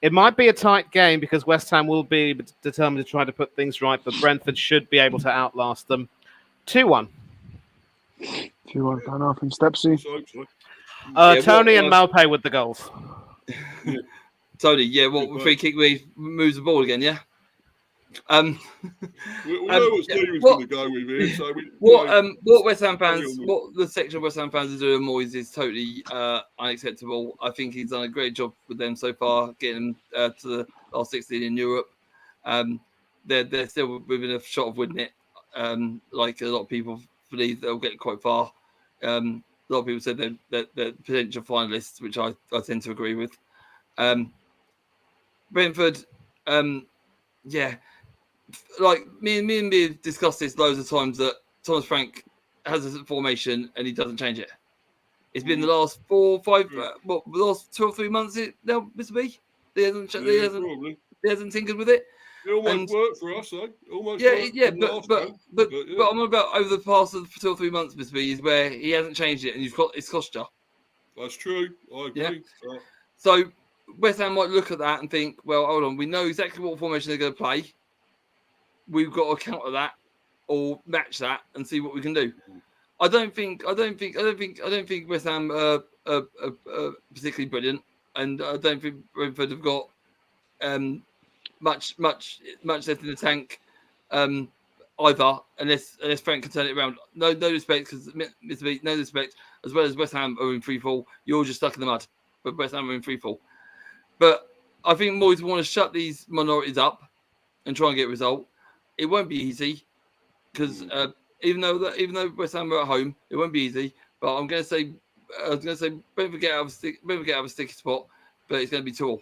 Speaker 2: It might be a tight game because West Ham will be determined to try to put things right, but Brentford should be able to outlast them. 2-1.
Speaker 1: 2-1, fair enough. And Stepsy.
Speaker 2: Tony and Malpe with the goals.
Speaker 4: Tony, what free kick moves the ball again, yeah?
Speaker 7: We know what Stephen's going to go with here. So
Speaker 4: what West Ham fans, what the section of West Ham fans are doing, Moyes, is totally unacceptable. I think he's done a great job with them so far, getting them to the last 16 in Europe. They're still within a shot of winning it. Like a lot of people believe they'll get quite far. A lot of people said they're potential finalists, which I tend to agree with. Brentford, yeah, like me and me have discussed this loads of times that Thomas Frank has a formation and he doesn't change it. It's been the last 4, 5, the last 2 or 3 months now, Mr. B. He hasn't tinkered with it.
Speaker 7: It almost worked for us, though. Almost
Speaker 4: but I'm about over the past 2 or 3 months, Mr. B, is where he hasn't changed it and it's cost you.
Speaker 7: That's true. I agree.
Speaker 4: Yeah. So West Ham might look at that and think, well, hold on, we know exactly what formation they're going to play. We've got to counter that or match that and see what we can do. I don't think West Ham are particularly brilliant, and I don't think Brentford have got much left in the tank either, unless Frank can turn it around. No respect, because Mr. B, no respect. As well as West Ham are in free fall, you're just stuck in the mud. But West Ham are in free fall. But I think Moyes want to shut these minorities up and try and get a result. It won't be easy because even though West Ham are at home, it won't be easy. But I was going to say Brentford get out of a sticky spot, but it's going to be 2-2.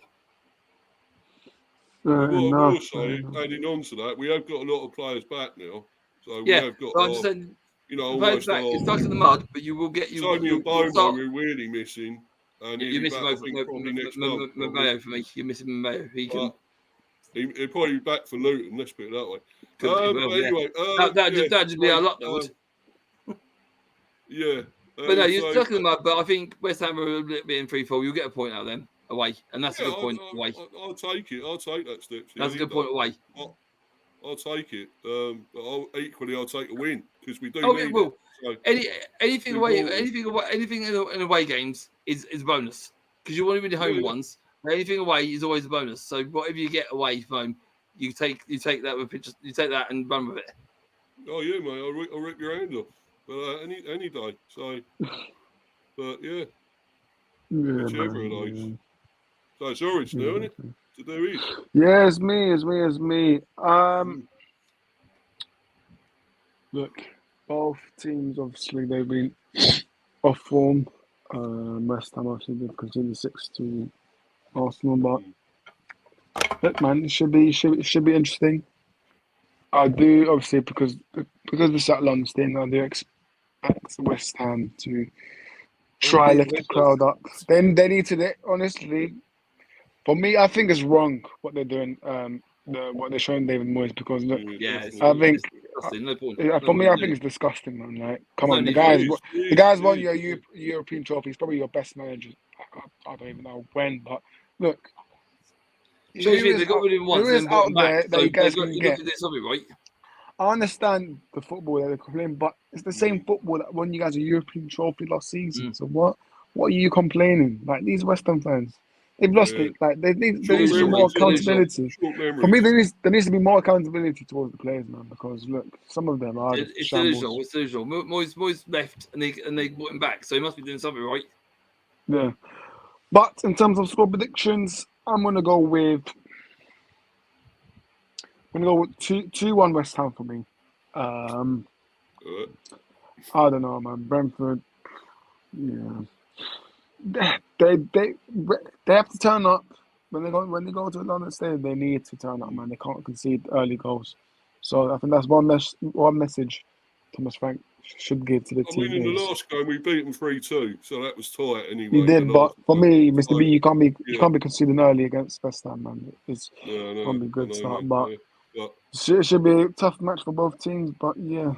Speaker 7: What I will say, adding on to that, we have got a lot of players back now, so we have got.
Speaker 4: I'm just saying,
Speaker 7: almost
Speaker 4: back. You're stuck in the mud, but you will get.
Speaker 7: It's only a Bomo we're really missing, and
Speaker 4: you're missing
Speaker 7: Mayo
Speaker 4: for me. You're missing Mayo.
Speaker 7: He'll probably be back for Luton. Let's put it that way.
Speaker 4: Anyway, that'd just be our luck. That would.
Speaker 7: Yeah.
Speaker 4: But no, you're stuck in the mud. But I think West Ham are a little bit in free fall. You'll get a point out of them away, and that's a good point away.
Speaker 7: I'll take it. I'll take that step.
Speaker 4: That's a good point away.
Speaker 7: I'll take it. But I'll take a win because we do.
Speaker 4: Well, so anything away, anything in away games is a bonus because you want to win the home ones. Anything away is always a bonus. So whatever you get away from home, you take that with pictures. You take that and run with it.
Speaker 7: Oh yeah, mate. I'll rip your hand off. But any day. So, but yeah, whichever of those. So it's Orange now, isn't it? To do it.
Speaker 1: Yeah, it's me. Look, both teams obviously they've been off form. West Ham obviously they've conceded 6 to Arsenal, but look, man, it should be interesting. I do obviously because we're sat London thing. I do expect West Ham to try lift the crowd up. Then they need to. Honestly, for me, I think it's wrong what they're doing. What they're showing David Moyes because look, I think for me, I think it's disgusting, man. Like, come on, the guy's won your European trophy. He's probably your best manager. I don't even know when, but look, who is out there that you guys can get? I understand the football that they're complaining, but it's the same football that won you guys a European trophy last season. So what are you complaining? Like these West Ham fans, they've lost it. Like there needs to be more accountability. For me, there needs to be more accountability towards the players, man. Because look, some of them are
Speaker 4: it's
Speaker 1: shambles.
Speaker 4: It's delusional. Moyes left and they brought him back, so he must be doing something right.
Speaker 1: Yeah, but in terms of score predictions, I'm gonna go with 2-1 West Ham for me. I don't know, man. Brentford, yeah, they have to turn up when they go to London Stadium. They need to turn up, man. They can't concede early goals. So I think that's one message Thomas Frank should give to the team.
Speaker 7: I mean, in the last game we beat them 3-2, so that was tight anyway.
Speaker 1: He did, but for me, Mr. B, you can't be conceding early against West Ham, man. It's gonna be a good start, but. It should be a tough match for both teams, but yeah.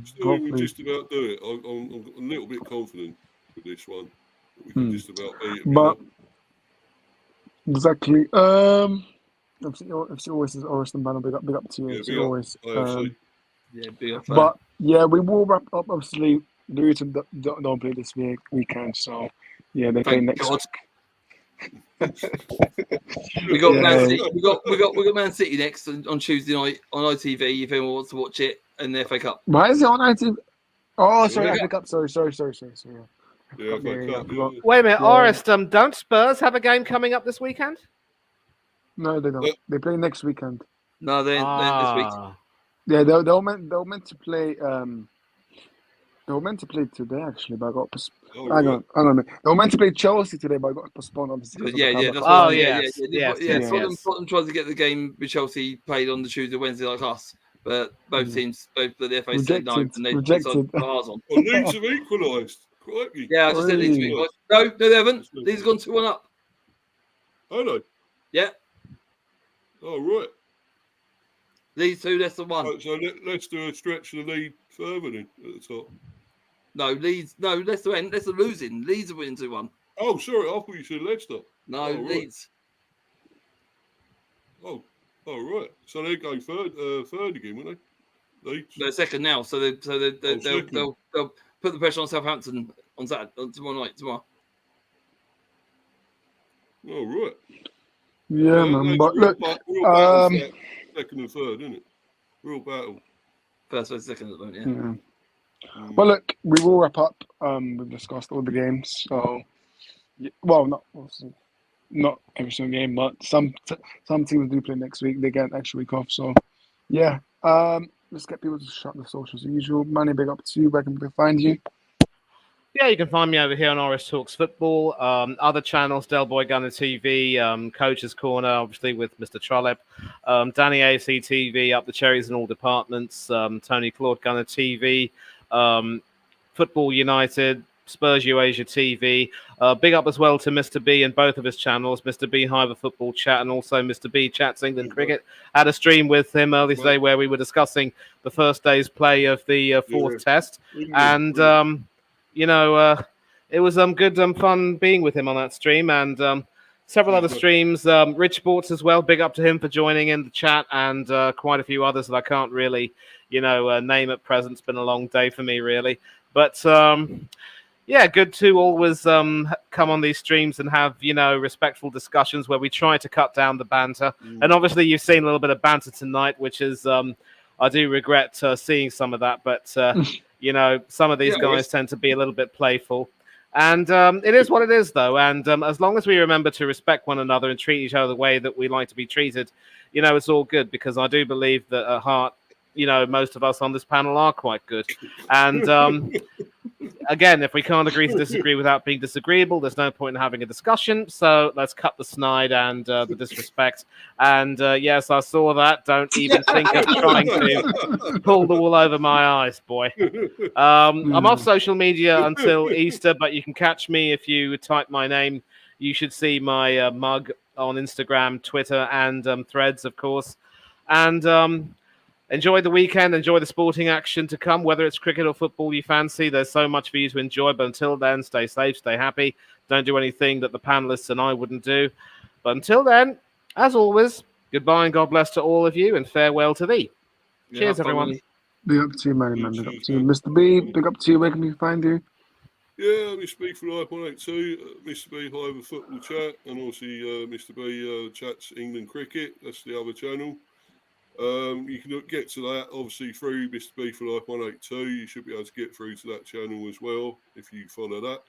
Speaker 7: Still, we can just about do it. I'm a little bit confident with this one. We can just about beat it.
Speaker 1: But exactly. FC always is Orison Banner. Big up to you. FC always.
Speaker 4: Big up.
Speaker 1: But yeah, we will wrap up. Obviously, Luton don't play this weekend, so yeah, they play next week.
Speaker 4: We got Man City. We got Man City next on Tuesday night on ITV. If anyone wants to watch it, and the FA Cup.
Speaker 1: Why is it on ITV? Oh, sorry, FA Cup. Sorry.
Speaker 7: Yeah,
Speaker 2: wait a minute, Orest. Don't Spurs have a game coming up this weekend?
Speaker 1: No, they don't. They play next weekend.
Speaker 4: No, they're this week.
Speaker 1: Yeah, they're meant to play. They were meant to play today, actually, but I got
Speaker 7: Oh,
Speaker 1: hang
Speaker 7: right.
Speaker 1: on. They were meant to play Chelsea today, but I got postponed, obviously. Because
Speaker 4: Yeah,
Speaker 1: of the
Speaker 4: yeah,
Speaker 1: cover.
Speaker 4: that's what
Speaker 2: Oh,
Speaker 4: I'm saying.
Speaker 2: yes,
Speaker 4: Yeah.
Speaker 2: yes.
Speaker 4: Tottenham tried to get the game with Chelsea played on the Tuesday, Wednesday like us, but both teams, both the FA said no, and they decided to put ours on.
Speaker 7: Well, Leeds have equalised. Crikey.
Speaker 4: Yeah, I just said Leeds to equalise. No, they haven't. Leeds have gone 2-1 up.
Speaker 7: Hello.
Speaker 4: Yeah,
Speaker 7: Oh, right.
Speaker 4: Leeds 2, Leicester 1.
Speaker 7: Right, so let's do a stretch of the lead further then at the top.
Speaker 4: No, Leicester ain't. Leicester losing. Leeds are winning 2-1.
Speaker 7: Oh, sorry, I thought you said Leicester.
Speaker 4: No,
Speaker 7: Oh, right.
Speaker 4: Leeds.
Speaker 7: Oh, right. So they're going third again, won't they? Leeds.
Speaker 4: They're second now, so they'll
Speaker 7: second.
Speaker 4: put the pressure on Southampton on Saturday, tomorrow.
Speaker 7: Oh, right.
Speaker 1: Yeah, man.
Speaker 7: That's
Speaker 1: But look,
Speaker 7: real battle for that second and third, isn't it? Real battle.
Speaker 4: First and second at the moment, yeah.
Speaker 1: Well, look, we will wrap up. We've discussed all the games, so not every single game, but some teams do play next week. They get an extra week off, so yeah. Let's get people to shut the socials as usual. Manny, big up to you. Where can people find you?
Speaker 2: Yeah, you can find me over here on Oris Talks Football. Other channels, Del Boy Gunner TV, Coach's Corner, obviously with Mr. Trollip, Danny AC TV, Up the Cherries in all departments, Tony Claude Gunner TV, Football United, Spurs Eurasia TV. Big up as well to Mr. B and both of his channels, Mr. B Hiver Football Chat and also Mr. B Chats England Cricket. Had a stream with him earlier today where we were discussing the first day's play of the fourth test. And it was good fun being with him on that stream, and several other streams. Rich Sports as well. Big up to him for joining in the chat, and quite a few others that I can't really, name at present. It's been a long day for me, really. But yeah, good to always come on these streams and have respectful discussions where we try to cut down the banter. And obviously, you've seen a little bit of banter tonight, which is I do regret seeing some of that, but. Some of these guys tend to be a little bit playful. And it is what it is, though. And as long as we remember to respect one another and treat each other the way that we like to be treated, it's all good. Because I do believe that at heart, most of us on this panel are quite good. And again, if we can't agree to disagree without being disagreeable, there's no point in having a discussion. So let's cut the snide and the disrespect. And yes, I saw that. Don't even think of trying to pull the wool over my eyes, boy. I'm off social media until Easter, but you can catch me if you type my name. You should see my mug on Instagram, Twitter, and Threads, of course. And enjoy the weekend. Enjoy the sporting action to come, whether it's cricket or football you fancy. There's so much for you to enjoy. But until then, stay safe, stay happy. Don't do anything that the panelists and I wouldn't do. But until then, as always, goodbye and God bless to all of you, and farewell to thee. Cheers, everyone.
Speaker 1: Big up to you, man. Big up to you. Mr. B, big up to you. Where can we find you?
Speaker 7: Yeah, Mr. B for Life 182, Mr. B Hive Football Chat, and obviously Mr. B Chats England Cricket. That's the other channel. You can get to that obviously through Mr. B for Life 182. You should be able to get through to that channel as well if you follow that.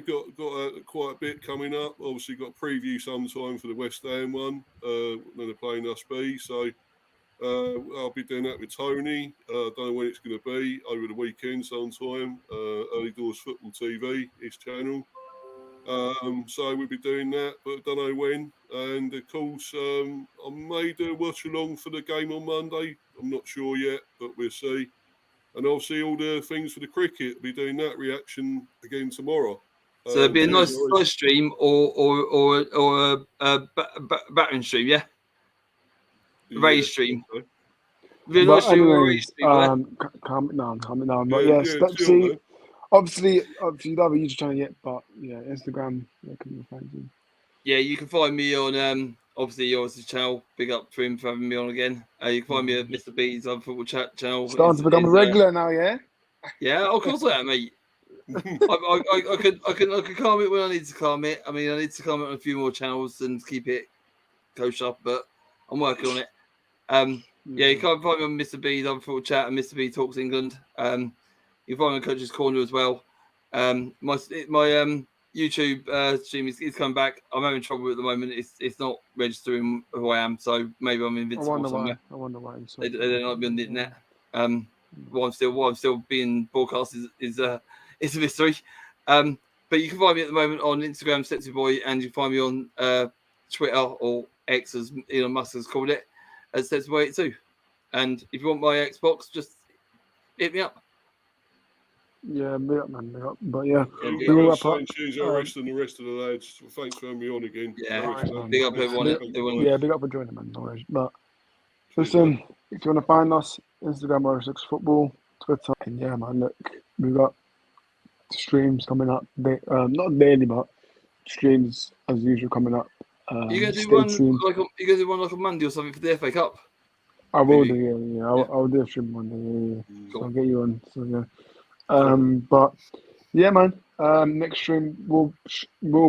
Speaker 7: Got quite a bit coming up. Obviously got a preview sometime for the West Ham one when they're playing us B. So I'll be doing that with Tony. Don't know when it's going to be, over the weekend sometime. Early Doors Football TV, his channel. So we'll be doing that, but don't know when. And of course, I may do a watch along for the game on Monday. I'm not sure yet, but we'll see. And obviously, all the things for the cricket, I'll be doing that reaction again tomorrow.
Speaker 4: So it'll be a nice stream or a battering stream, yeah? Raise stream.
Speaker 7: Okay.
Speaker 1: But anyways, calm it down. But yes, see. Obviously, you don't have a YouTube channel yet, but yeah, Instagram, where can you find you?
Speaker 4: Yeah, you can find me on obviously yours channel. Big up to him for having me on again. You can find me at Mr. B's Football Chat channel.
Speaker 1: Starting to become a regular now, yeah.
Speaker 4: Yeah, of course I am, mate. I could calm it when I need to calm it. I mean, I need to calm it on a few more channels and keep it kosher up, but I'm working on it. Yeah, you can find me on Mr. B's Football Chat and Mr. B Talks England. You can find me on Coach's Corner as well. My YouTube stream is coming back. I'm having trouble at the moment. It's not registering who I am, so maybe I'm invincible somewhere.
Speaker 1: I wonder why.
Speaker 4: They don't like me on the internet. why I'm still being broadcast is a mystery. But you can find me at the moment on Instagram, Sexy Boy, and you can find me on Twitter, or X as Elon Musk has called it, as Sexy Boy 82. And if you want my Xbox, just hit me up.
Speaker 1: Yeah, big up, man, big up. But yeah,
Speaker 7: And
Speaker 1: we will wrap up.
Speaker 7: cheers, Arist, and the rest of the lads. Thanks for having me on again.
Speaker 4: Yeah,
Speaker 7: Arist,
Speaker 4: big up everyone.
Speaker 1: Yeah, big up for joining, man. No worries. But listen, if you want to find us, Instagram or 6 Football, Twitter, and yeah, man, look, we got streams coming up. Not daily, but streams as usual coming up.
Speaker 4: You gonna do
Speaker 1: stay
Speaker 4: one
Speaker 1: tuned.
Speaker 4: like a Monday or something for the FA Cup?
Speaker 1: I will
Speaker 4: maybe?
Speaker 1: do, yeah. I'll do a stream one day. Yeah. So
Speaker 4: Cool.
Speaker 1: I'll get you on. So yeah. But yeah, man. Next stream will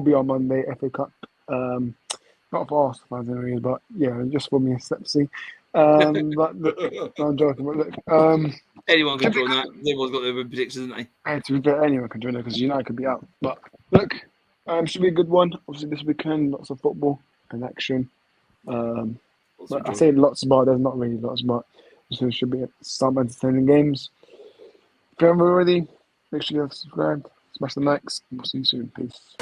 Speaker 1: be on Monday, FA Cup. Not for us fans anyways, but yeah, just for me and Stepsy. But look, no, I'm joking. But look,
Speaker 4: Anyone can join that. Everyone's got their predictions, haven't they?
Speaker 1: to be fair, anyone can join it because United could be out. But look, should be a good one. Obviously, this weekend, lots of football and action. But I say lots, but there's not really lots, but it should be some entertaining games. If you haven't already, make sure you have subscribed, smash the likes, and we'll see you soon. Peace.